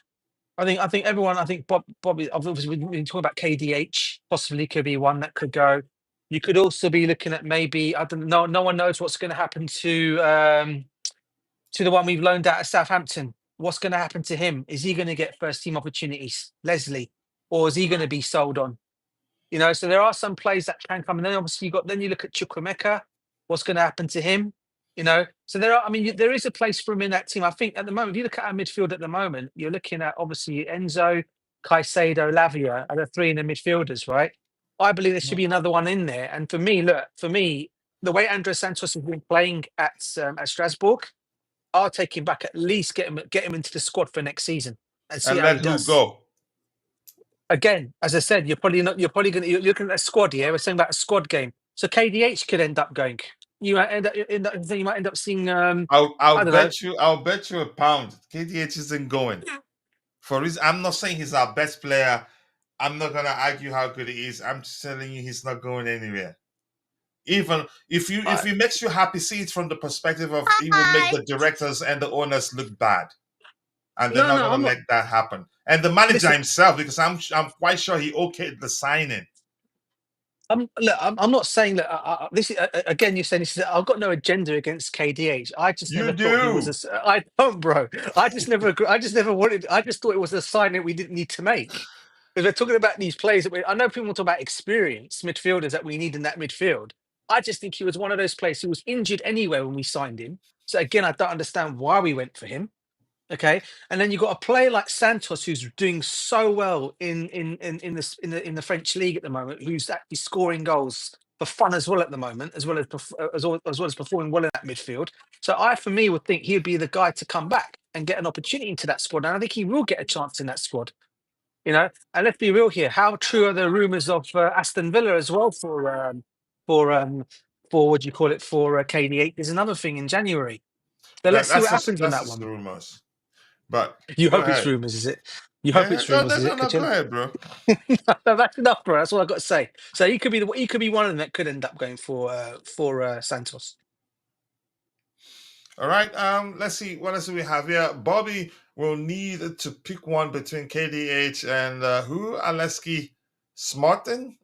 Speaker 4: everyone. I think Bobby. Obviously, we've been talking about KDH. Possibly could be one that could go. You could also be looking at maybe I don't know. No one knows what's going to happen to the one we've loaned out at Southampton. What's going to happen to him? Is he going to get first team opportunities, Leslie, or is he going to be sold on? So there are some plays that can come, and then obviously you look at Chukwemeka. What's going to happen to him? So there are. I mean, there is a place for him in that team. I think at the moment, if you look at our midfield at the moment, you're looking at obviously Enzo, Caicedo, Lavia are the three in the midfielders, right? I believe there should be another one in there. And for me, the way Andres Santos has been playing at Strasbourg, I'll take him back at least get him into the squad for next season and see
Speaker 2: And
Speaker 4: how he
Speaker 2: let who
Speaker 4: does.
Speaker 2: go?
Speaker 4: Again, as I said, you're probably not. You're probably going. You're looking at a squad here. We're saying about a squad game. So KDH could end up going. You might you might end up seeing. I don't know.
Speaker 2: I'll bet you a pound. KDH isn't going. For reason, I'm not saying he's our best player. I'm not gonna argue how good he is. I'm just telling you he's not going anywhere. Even if
Speaker 4: I,
Speaker 2: he makes you happy, see it from the perspective of he will make the directors and the owners look bad. And they're
Speaker 4: no,
Speaker 2: not
Speaker 4: no,
Speaker 2: going
Speaker 4: I'm
Speaker 2: to
Speaker 4: not.
Speaker 2: let that happen. and the manager
Speaker 4: Listen,
Speaker 2: himself, because I'm quite sure he okayed the signing.
Speaker 4: look, I'm not saying that. This is, again, you're saying this is. I've got no agenda against KDH. I just
Speaker 2: You
Speaker 4: never thought he was
Speaker 2: do.
Speaker 4: a. I don't, bro. I just never. I just never wanted. I just thought it was a sign that we didn't need to make. Because we're talking about these players that I know people talk about experienced midfielders that we need in that midfield. I just think he was one of those players who was injured anyway when we signed him. So again, I don't understand why we went for him. Okay, and then you've got a player like Santos who's doing so well in the French league at the moment, who's actually scoring goals for fun as well at the moment, as well as as well as performing well in that midfield. So I, for me, would think he'd be the guy to come back and get an opportunity into that squad, and I think he will get a chance in that squad. And let's be real here. How true are the rumours of Aston Villa as well for what do you call it, for KD8? There's another thing in January. So let's see what happens on
Speaker 2: That's
Speaker 4: that
Speaker 2: just
Speaker 4: one.
Speaker 2: the rumors. But
Speaker 4: You
Speaker 2: go
Speaker 4: hope it's
Speaker 2: ahead.
Speaker 4: rumours, is it? You hope
Speaker 2: Yeah,
Speaker 4: it's
Speaker 2: go,
Speaker 4: rumours,
Speaker 2: no,
Speaker 4: is
Speaker 2: no,
Speaker 4: it,
Speaker 2: no, go
Speaker 4: Kachil?
Speaker 2: ahead, bro.
Speaker 4: No, that's enough, bro. That's all I've got to say. So he could be one of them that could end up going for Santos.
Speaker 2: All right. Let's see what else do we have here. Bobby will need to pick one between KDH and who? Aleski Smartin.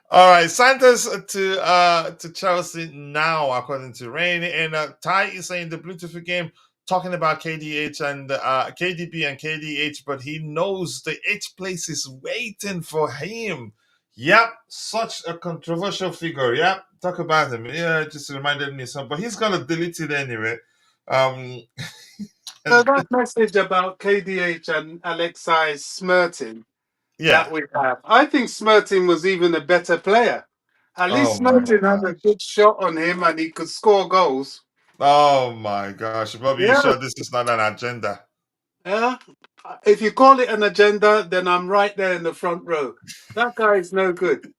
Speaker 2: All right, Santos to Chelsea now, according to Rain. And Ty is saying the Bluetooth game talking about KDH and KDB and KDH, but he knows the H place is waiting for him. Yep, such a controversial figure. Yep, talk about him. Yeah, it just reminded me some, but he's gonna delete it anyway. Um,
Speaker 3: So
Speaker 2: and
Speaker 3: that message about KDH and Alexei Smertin
Speaker 2: yeah.
Speaker 3: that we have, I think Smertin was even a better player. At
Speaker 2: Oh
Speaker 3: least
Speaker 2: my
Speaker 3: Smertin had a
Speaker 2: gosh.
Speaker 3: good shot on him and he could score goals.
Speaker 2: Oh my gosh, Bobby, you
Speaker 3: Yeah,
Speaker 2: sure this is not an agenda?
Speaker 3: yeah. If you call it an agenda, then I'm right there in the front row. That guy is no good.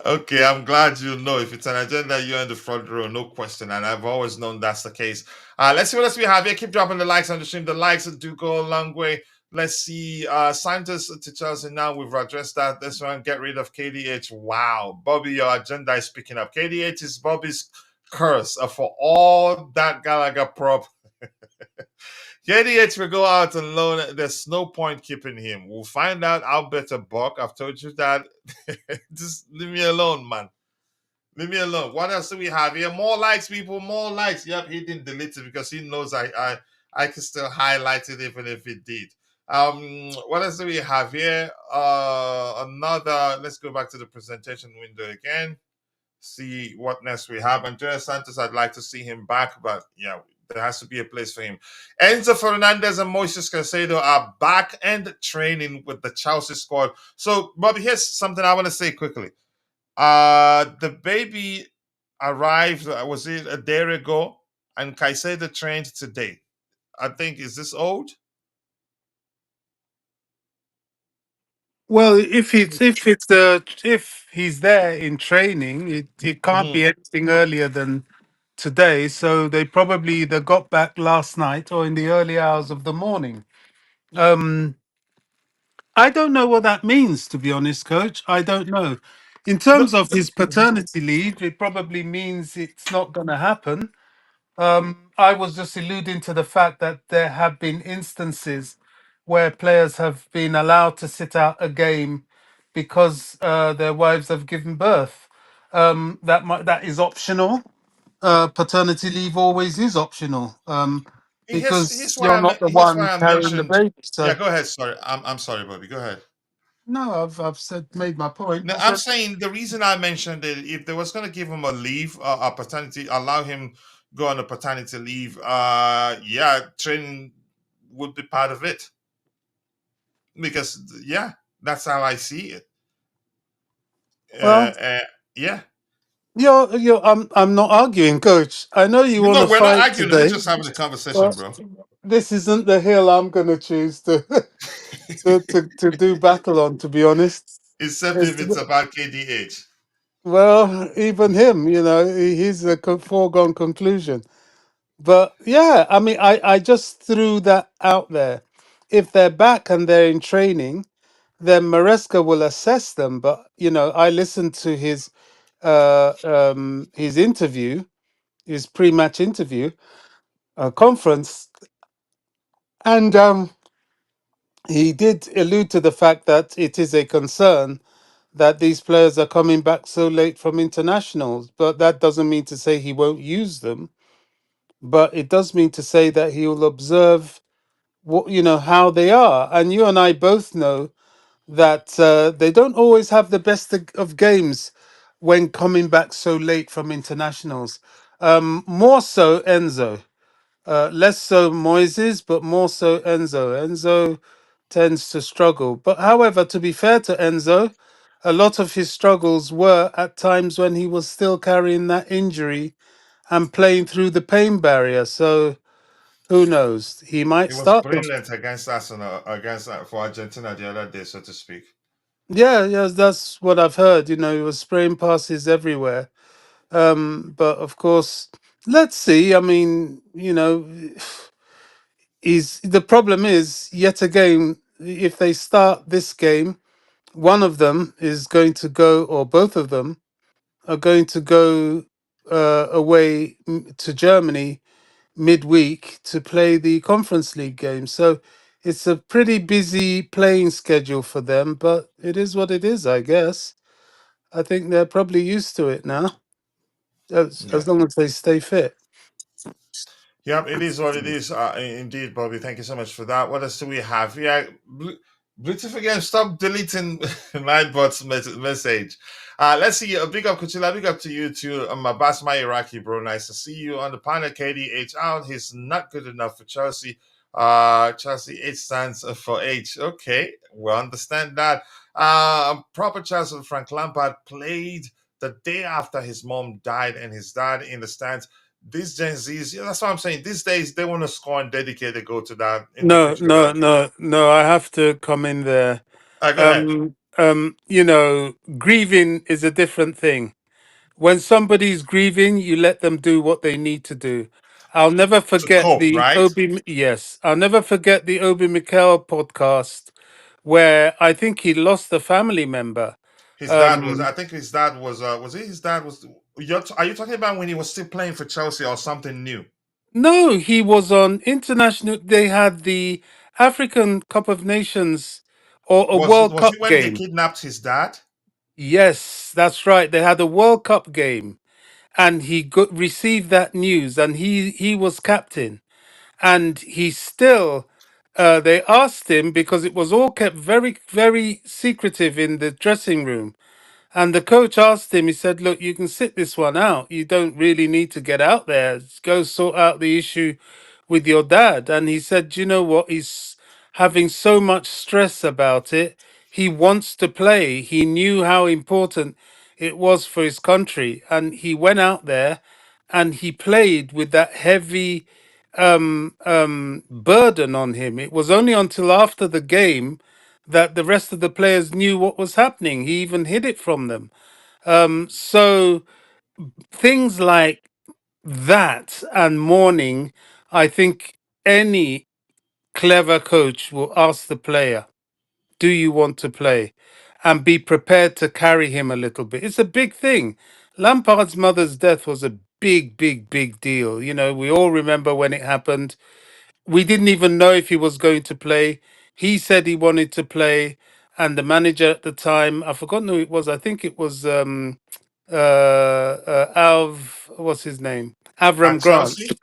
Speaker 2: Okay, I'm glad you know if it's an agenda, you're in the front row, no question. And I've always known that's the case. Let's see what else we have here. Keep dropping the likes on the stream. The likes do go a long way. Let's see. Santos to Chelsea now. We've addressed that. This one, get rid of KDH. Wow. Bobby, your agenda is picking up. KDH is Bobby's curse for all that Gallagher prop. KDH will go out and loan. There's no point keeping him. We'll find out. I'll bet a buck. I've told you that. Just leave me alone, man. Leave me alone. What else do we have here? More likes, people. More likes. Yep, he didn't delete it because he knows I can still highlight it even if it did. What else do we have here? Another. Let's go back to the presentation window again. See what next we have. Andrea Santos, I'd like to see him back, but yeah, there has to be a place for him. Enzo Fernandez and Moises Caicedo are back and training with the Chelsea squad. So, Bobby, here's something I want to say quickly. The baby arrived, was it a day ago? And Caicedo trained today. I think, is this old?
Speaker 3: Well, if he's there in training, it can't
Speaker 2: Mm-hmm.
Speaker 3: be anything earlier than today. So they probably either got back last night or in the early hours of the morning. Um, I don't know what that means, to be honest, Coach. I don't know. In
Speaker 2: No,
Speaker 3: terms of his paternity leave, it probably means it's not going to happen. I was just alluding to the fact that there have been instances where players have been allowed to sit out a game because their wives have given birth. That is optional. Paternity leave always is optional
Speaker 2: here's
Speaker 3: because
Speaker 2: why
Speaker 3: you're not the
Speaker 2: here's
Speaker 3: one
Speaker 2: why I
Speaker 3: carrying the
Speaker 2: mentioned.
Speaker 3: baby.
Speaker 2: Yeah,
Speaker 3: So
Speaker 2: go ahead. Sorry, I'm sorry, Bobby. Go ahead.
Speaker 3: no, I've said made my point.
Speaker 2: No,
Speaker 3: I
Speaker 2: I'm
Speaker 3: said,
Speaker 2: saying the reason I mentioned it, if they was going to give him a leave, a paternity, allow him go on a paternity leave, yeah, training would be part of it because yeah, that's how I see it. Uh,
Speaker 3: well,
Speaker 2: uh, yeah,
Speaker 3: I'm not arguing, Coach. I know you want
Speaker 2: no,
Speaker 3: to
Speaker 2: we're not
Speaker 3: fight
Speaker 2: arguing. We're
Speaker 3: today.
Speaker 2: just having a conversation,
Speaker 3: But
Speaker 2: bro.
Speaker 3: this isn't the hill I'm going to choose to, to do battle on. To be honest,
Speaker 2: Except
Speaker 3: it's,
Speaker 2: if it's about KDH.
Speaker 3: well, even him, he's a foregone conclusion. But yeah, I mean, I just threw that out there. If they're back and they're in training, then Maresca will assess them. But I listened to his interview, his pre-match interview conference. And he did allude to the fact that it is a concern that these players are coming back so late from internationals, but that doesn't mean to say he won't use them. But it does mean to say that he will observe what how they are. And you and I both know that they don't always have the best of games when coming back so late from internationals. More so Enzo, less so Moises, but more so Enzo. Enzo tends to struggle. But however, to be fair to Enzo, a lot of his struggles were at times when he was still carrying that injury and playing through the pain barrier. So who knows? He might
Speaker 2: He was
Speaker 3: start them.
Speaker 2: brilliant against Arsenal, against for Argentina the other day, so to speak.
Speaker 3: Yeah, yes, that's what I've heard. He was spraying passes everywhere. But of course, let's see. I mean, is the problem is yet again if they start this game, one of them is going to go, or both of them are going to go away to Germany midweek to play the Conference League game. So it's a pretty busy playing schedule for them, but it is what it is, I guess. I think they're probably used to it now,
Speaker 2: Yeah.
Speaker 3: as long as they stay fit.
Speaker 2: Yep, it is what it is. Indeed, Bobby. Thank you so much for that. What else do we have? Yeah, beautiful again. Stop deleting Nightbot's message. Let's see. A big up, Kuchila. Big up to you too. Abbas, my Iraqi bro. Nice to see you on the panel. KDH out. He's not good enough for Chelsea. Chelsea H stands for H. Okay, we understand that. Proper Chelsea Frank Lampard played the day after his mom died, and his dad in the stands. These Gen Zs, yeah, that's what I'm saying. These days, they want to score and dedicate a goal to that
Speaker 3: No,
Speaker 2: individual.
Speaker 3: no, no, no. I have to come in there.
Speaker 2: Go ahead.
Speaker 3: Grieving is a different thing. When somebody's grieving, you let them do what they need to do. I'll never
Speaker 2: To
Speaker 3: forget
Speaker 2: cope,
Speaker 3: the
Speaker 2: right?
Speaker 3: Obi. Yes, I'll never forget the Obi Mikel podcast where I think he lost a family member.
Speaker 2: His dad was,
Speaker 3: Um,
Speaker 2: I think his dad was it his dad was, are you talking about when he was still playing for Chelsea or something new?
Speaker 3: no, he was on international. They had the African Cup of Nations or a World
Speaker 2: Was
Speaker 3: Cup
Speaker 2: it when they
Speaker 3: game.
Speaker 2: kidnapped his dad?
Speaker 3: Yes, that's right. They had a World Cup game, and received that news, and he was captain, and he still. They asked him because it was all kept very very secretive in the dressing room, and the coach asked him. He said, "Look, you can sit this one out. You don't really need to get out there. Go sort out the issue with your dad." And he said, "Do you know what? He's having so much stress about it. He wants to play. He knew how important it was for his country, and he went out there and he played with that heavy burden on him. It was only until after the game that the rest of the players knew what was happening. He even hid it from them. So things like that and mourning, I think any clever coach will ask the player, do you want to play? And be prepared to carry him a little bit. It's a big thing. Lampard's mother's death was a big, big, big deal. We all remember when it happened. We didn't even know if he was going to play. He said he wanted to play, and the manager at the time, I've forgotten who it was. I think it was what's his name?
Speaker 2: At
Speaker 3: Avram Grant.
Speaker 2: Chelsea?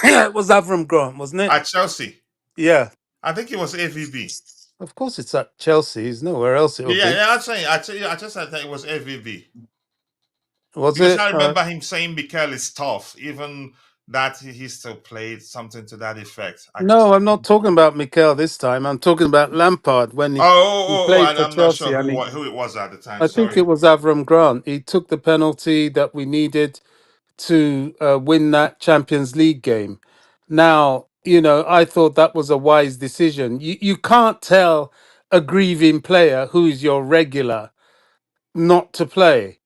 Speaker 3: Yeah, it was Avram Grant, wasn't it?
Speaker 2: At Chelsea.
Speaker 3: Yeah.
Speaker 2: I think it was AVB.
Speaker 3: Of course it's at Chelsea. There's nowhere else it'll
Speaker 2: Yeah,
Speaker 3: be.
Speaker 2: yeah, I'm saying, I just I think it was AVB.
Speaker 3: Was
Speaker 2: Because
Speaker 3: it?
Speaker 2: I remember him saying Mikel is tough, even that he still played something to that effect.
Speaker 3: No, I'm not talking about Mikel this time. I'm talking about Lampard when he played for
Speaker 2: I'm not
Speaker 3: Chelsea,
Speaker 2: sure
Speaker 3: and
Speaker 2: who it was at the time.
Speaker 3: I think
Speaker 2: Sorry.
Speaker 3: it was Avram Grant. He took the penalty that we needed to win that Champions League game. Now, I thought that was a wise decision. You can't tell a grieving player who is your regular not to play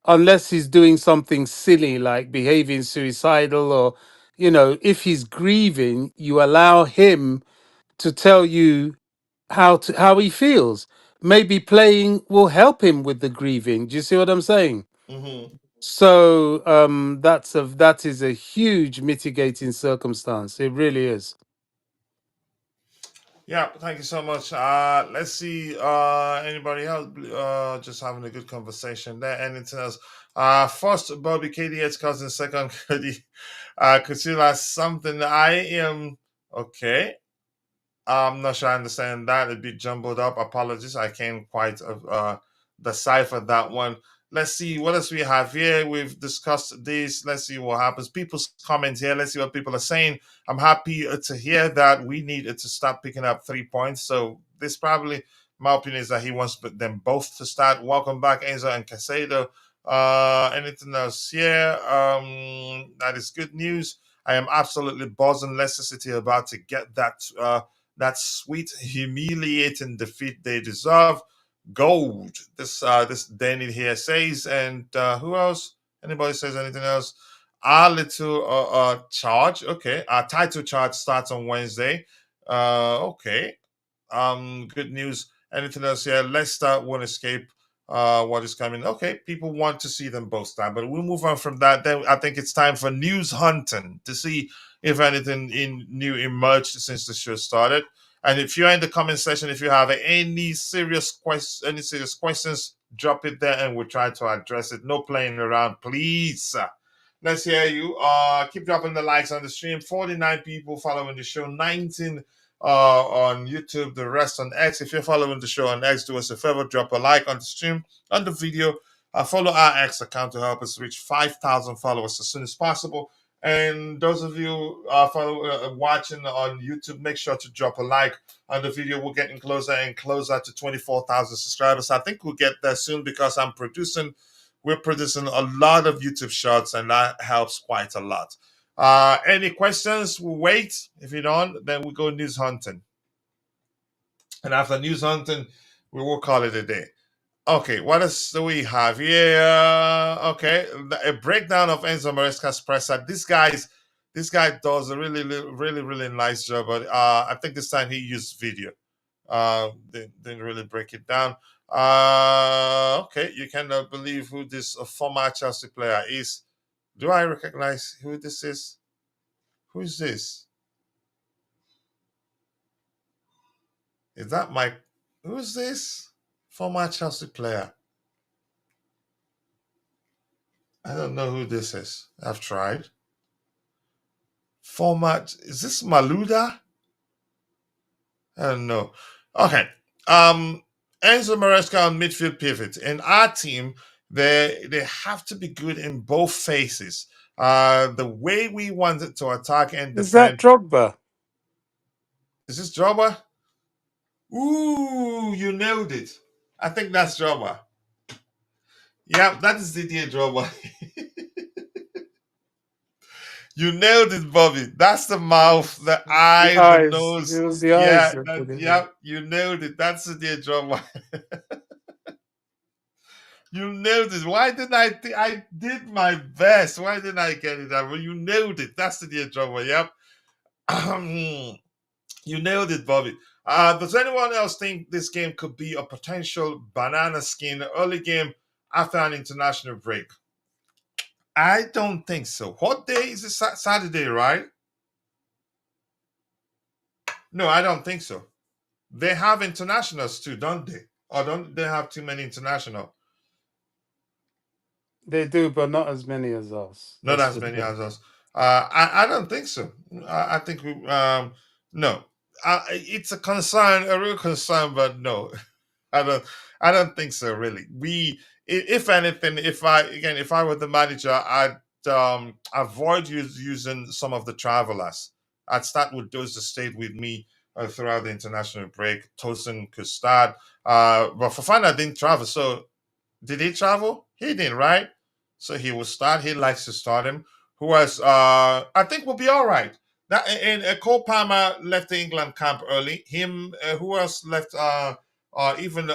Speaker 3: unless he's doing something silly like behaving suicidal, or if he's grieving, you allow him to tell you how he feels. Maybe playing will help him with the grieving. Do you see what I'm saying?
Speaker 2: Hmm.
Speaker 3: So that is a huge mitigating circumstance. It really is.
Speaker 2: Yeah, thank you so much. Let's see. Anybody else? Just having a good conversation there. Anything else? First Bobby KDH cousin, second Cody. Kusila something. I am okay. I'm not sure I understand that. A bit jumbled up. Apologies. I can't quite decipher that one. Let's see what else we have here. We've discussed this. Let's see what happens. People's comments here. Let's see what people are saying. I'm happy to hear that we needed to start picking up 3 points. So this probably, my opinion is that he wants them both to start. Welcome back, Enzo and Casado. Anything else here? That is good news. I am absolutely buzzing. Leicester City about to get that sweet, humiliating defeat they deserve. Gold. This Danny here says, and who else? Anybody says anything else? Our little charge. Okay, our title charge starts on Wednesday. Okay. Good news. Anything else here? Leicester won't escape what is coming. Okay, people want to see them both start, but we'll move on from that. Then I think it's time for news hunting to see if anything new emerged since the show started. And if you're in the comment section, if you have any serious questions, drop it there and we'll try to address it. No playing around, please. Let's hear you. Keep dropping the likes on the stream. 49 people following the show, 19 on YouTube, the rest on X. If you're following the show on X, do us a favor, drop a like on the stream, on the video. Follow our X account to help us reach 5,000 followers as soon as possible. And those of you watching on YouTube, make sure to drop a like on the video. We're getting closer and closer to 24,000 subscribers. I think we'll get there soon because we're producing a lot of YouTube shorts, and that helps quite a lot. Any questions? We'll wait. If you don't, then we go news hunting. And after news hunting, we will call it a day. Okay, what else do we have here? Okay, a breakdown of Enzo Maresca's presser. This guy does a really nice job. But I think this time he used video. Didn't really break it down. Okay, you cannot believe who this former Chelsea player is. Do I recognize who this is? Who is this? Is that Mike? Who's this? Former Chelsea player. I don't know who this is. I've tried. Is this Maluda? I don't know. Okay. Enzo Maresca on midfield pivot. In our team, they have to be good in both phases. The way we wanted to attack and
Speaker 3: Is that
Speaker 2: defend.
Speaker 3: Drogba?
Speaker 2: Is this Drogba? Ooh, you nailed it. I think that's Drogba. Yeah, that is Didier Drogba. You nailed it, Bobby. That's the mouth, the
Speaker 3: The
Speaker 2: eyes, the
Speaker 3: eyes. It
Speaker 2: nose.
Speaker 3: was the eyes.
Speaker 2: Yeah, you nailed it. That's Didier Drogba. You nailed it. Why didn't I did my best. Why didn't I get it? Well, you nailed it. That's Didier Drogba. Yep. You nailed it, Bobby. Does anyone else think this game could be a potential banana skin early game after an international break? I don't think so. What day is it? Saturday, right? No, I don't think so. They have internationals too, don't they? Or don't they have too many international?
Speaker 3: They do, but not as many as us.
Speaker 2: Not
Speaker 3: That's
Speaker 2: as
Speaker 3: the
Speaker 2: many
Speaker 3: thing.
Speaker 2: as us. I don't think so. I think we no. It's a concern, a real concern, but no. I don't think so. Really, if anything, if I were the manager, I'd avoid using some of the travelers. I'd start with those that stayed with me throughout the international break. Tosin could start, but Fofana didn't travel. So did he travel? He didn't, right? So he will start. He likes to start him. Who else? I think we'll be all right. That and Cole Palmer left the England camp early. Him. Who else left? Even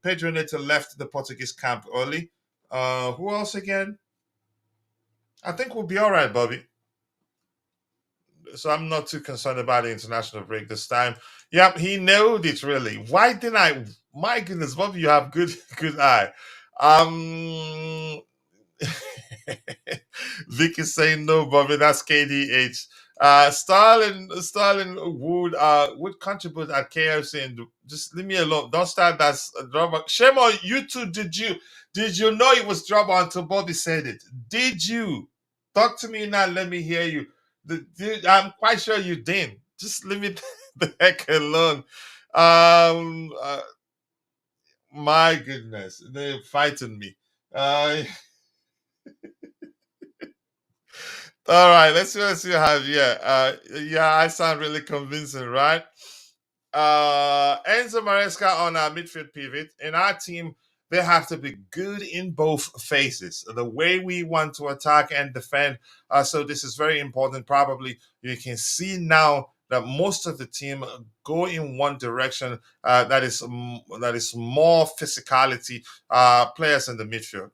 Speaker 2: Pedro Neto left the Portuguese camp early. Who else again? I think we'll be all right, Bobby. So I'm not too concerned about the international break this time. Yep, he nailed it really. Why didn't I? My goodness, Bobby, you have good eye. Vic is saying no, Bobby. That's KDH. Starling would contribute at KFC, and just leave me alone. Don't start that drama. Shame on you two. Did you know it was drama until Bobby said it? Did you? Talk to me now. Let me hear you. I'm quite sure you didn't. Just leave me the heck alone. My goodness, they're fighting me. All right, let's see what you have here. Yeah, I sound really convincing, right? Enzo Maresca on our midfield pivot. In our team, they have to be good in both phases. The way we want to attack and defend. So this is very important. Probably you can see now that most of the team go in one direction. That is more physicality. Players in the midfield.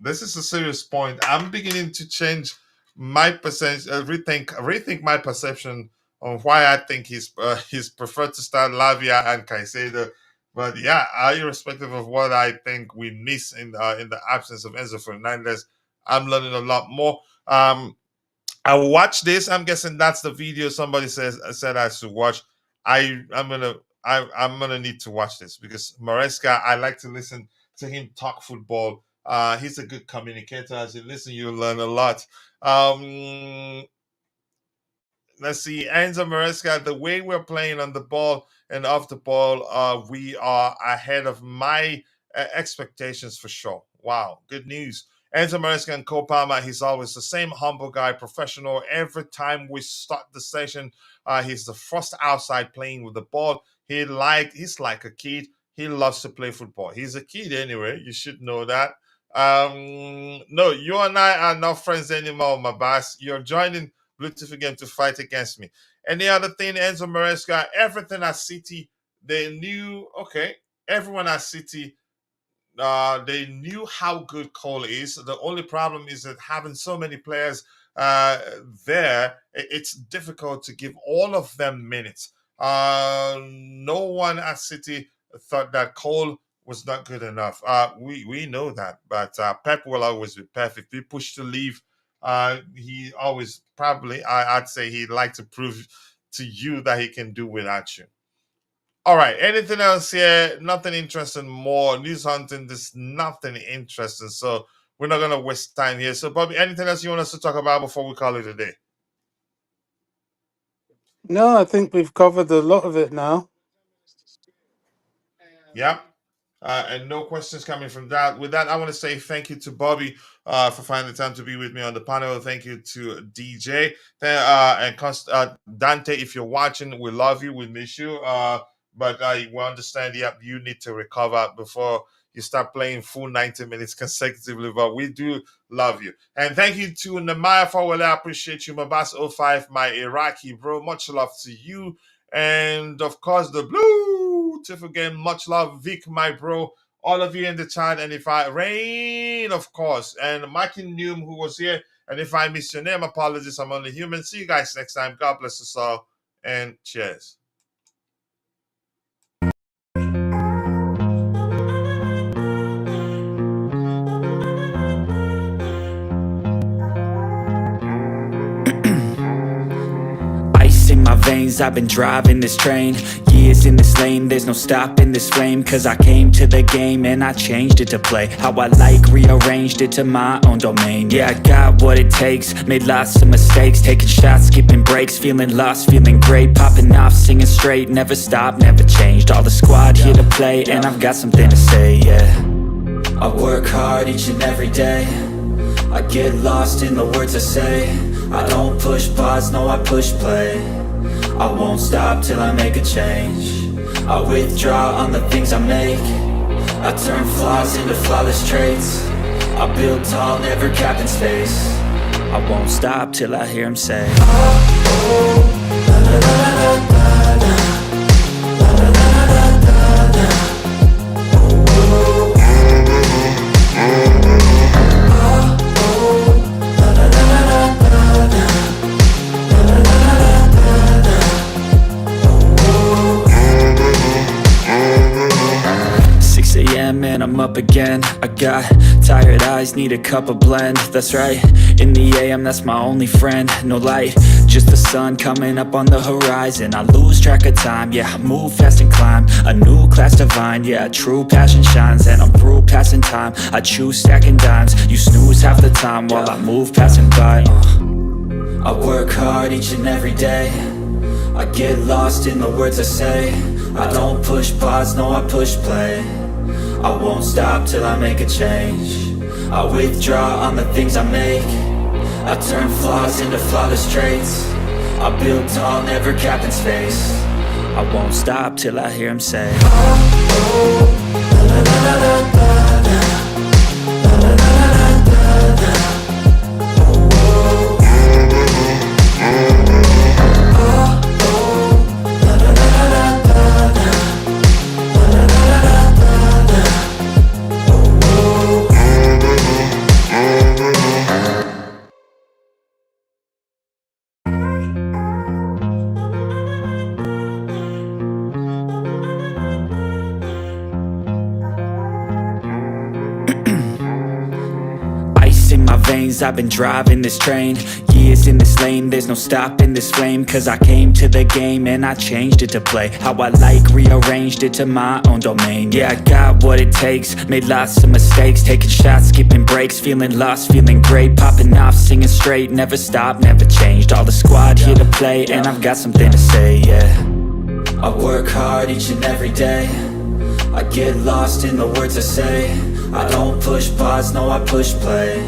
Speaker 2: This is a serious point. I'm beginning to change my perception, rethink my perception on why I think he's preferred to start Lavia and Caicedo. But yeah, irrespective of what I think we miss in the absence of Enzo Fernandez, I'm learning a lot more. I watched this. I'm guessing that's the video somebody said I should watch. I'm gonna need to watch this because Maresca, I like to listen to him talk football. He's a good communicator. As you listen, you learn a lot. Let's see, Enzo Maresca, the way we're playing on the ball and off the ball, we are ahead of my expectations for sure. Wow, good news. Enzo Maresca and Cole Palmer, he's always the same humble guy, professional. Every time we start the session, he's the first outside playing with the ball. He's like a kid. He loves to play football. He's a kid anyway. You should know that. No, you and I are not friends anymore, my boss. You're joining Bluetooth again to fight against me. Any other thing, Enzo Maresca, everything at City, they knew, okay, everyone at City, they knew how good Cole is. The only problem is that having so many players there, it's difficult to give all of them minutes. No one at City thought that Cole was not good enough. We know that, but Pep will always be perfect. If he pushed to leave, he always probably, I'd say he'd like to prove to you that he can do without you. All right, anything else here? Nothing interesting more. News hunting, there's nothing interesting. So we're not going to waste time here. So, Bobby, anything else you want us to talk about before we call it a day?
Speaker 3: No, I think we've covered a lot of it now.
Speaker 2: Yeah. And no questions coming from that. With that, I want to say thank you to Bobby for finding the time to be with me on the panel. Thank you to DJ and Dante. If you're watching, we love you. We miss you. But we understand, you need to recover before you start playing full 90 minutes consecutively. But we do love you. And thank you to Namaya Fawale. I appreciate you. Mabas05, my Iraqi bro. Much love to you. And of course, the blue Tiff again. Much love, Vic, my bro. All of you in the chat. And if I Rain, of course. And Mikey Newm, who was here. And if I miss your name, apologies. I'm only human. See you guys next time. God bless us all. And cheers.
Speaker 1: In my veins, I've been driving this train. Years in this lane, there's no stopping this flame. Cause I came to the game and I changed it to play how I like, rearranged it to my own domain. Yeah, I got what it takes, made lots of mistakes, taking shots, skipping breaks, feeling lost, feeling great, popping off, singing straight, never stopped, never changed. All the squad here to play, and I've got something to say, yeah. I work hard each and every day, I get lost in the words I say. I don't push pause, no, I push play. I won't stop till I make a change. I withdraw on the things I make. I turn flaws into flawless traits. I build tall, never capped in space. I won't stop till I hear him say, oh, oh, la la la la la la. La la la la la la. Oh, oh, oh, la la la la la la. 6 a.m. and I'm up up again. I got tired eyes, need a cup of blend. That's right, in the AM, that's my only friend. No light, just the sun coming up on the horizon. I lose track of time, yeah, I move fast and climb a new class divine, yeah, true passion shines. And I'm through passing time, I choose stacking dimes. You snooze half the time while I move passing by. I work hard each and every day, I get lost in the words I say. I don't push pause, no, I push play. I won't stop till I make a change. I withdraw on the things I make. I turn flaws into flawless traits. I build tall, never capped in space. I won't stop till I hear him say, in my veins, I've been driving this train. Years in this lane, there's no stopping this flame. Cause I came to the game and I changed it to play how I like, rearranged it to my own domain. Yeah, I got what it takes, made lots of mistakes, taking shots, skipping breaks, feeling lost, feeling great, popping off, singing straight, never stopped, never changed. All the squad here to play and I've got something to say, yeah. I work hard each and every day, I get lost in the words I say. I don't push pause, no, I push play.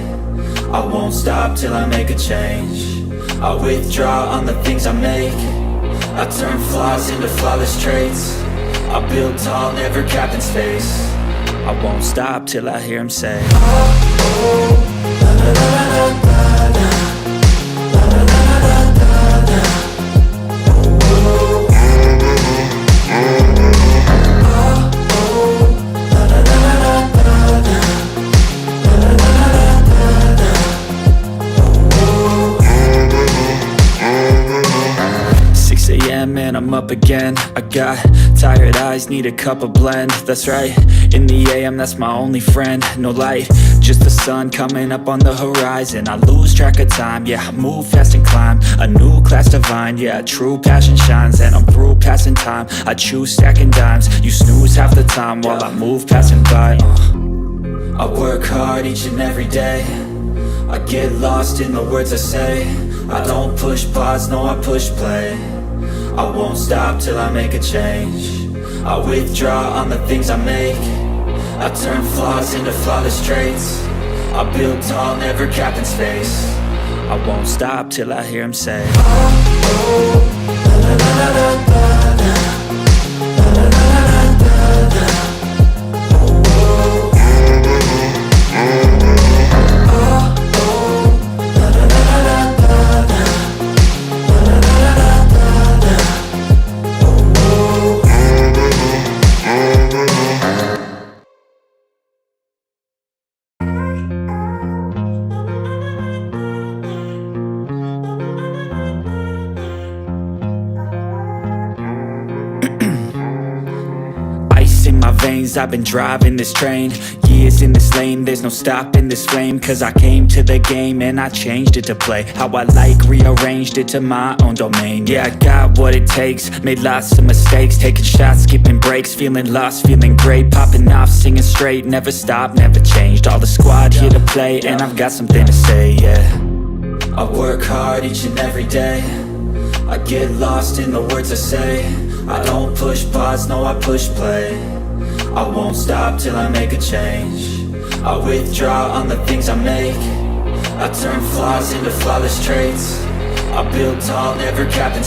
Speaker 1: I won't stop till I make a change. I withdraw on the things I make. I turn flaws into flawless traits. I build tall, never capped in space. I won't stop till I hear him say, and I'm up again. I got tired eyes, need a cup of blend. That's right, in the AM, that's my only friend. No light, just the sun coming up on the horizon. I lose track of time, yeah, I move fast and climb a new class divine, yeah, true passion shines. And I'm through passing time, I choose stacking dimes. You snooze half the time while I move passing by. I work hard each and every day, I get lost in the words I say. I don't push pause, no, I push play. I won't stop till I make a change. I withdraw on the things I make. I turn flaws into flawless traits. I build tall, never capped in space. I won't stop till I hear him say, in my veins, I've been driving this train. Years in this lane, there's no stopping this flame. Cause I came to the game and I changed it to play how I like, rearranged it to my own domain. Yeah, I got what it takes, made lots of mistakes, taking shots, skipping breaks, feeling lost, feeling great, popping off, singing straight, never stopped, never changed. All the squad here to play and I've got something to say, yeah. I work hard each and every day, I get lost in the words I say. I don't push pause, no, I push play. I won't stop till I make a change. I withdraw on the things I make. I turn flaws into flawless traits. I build tall, never capped in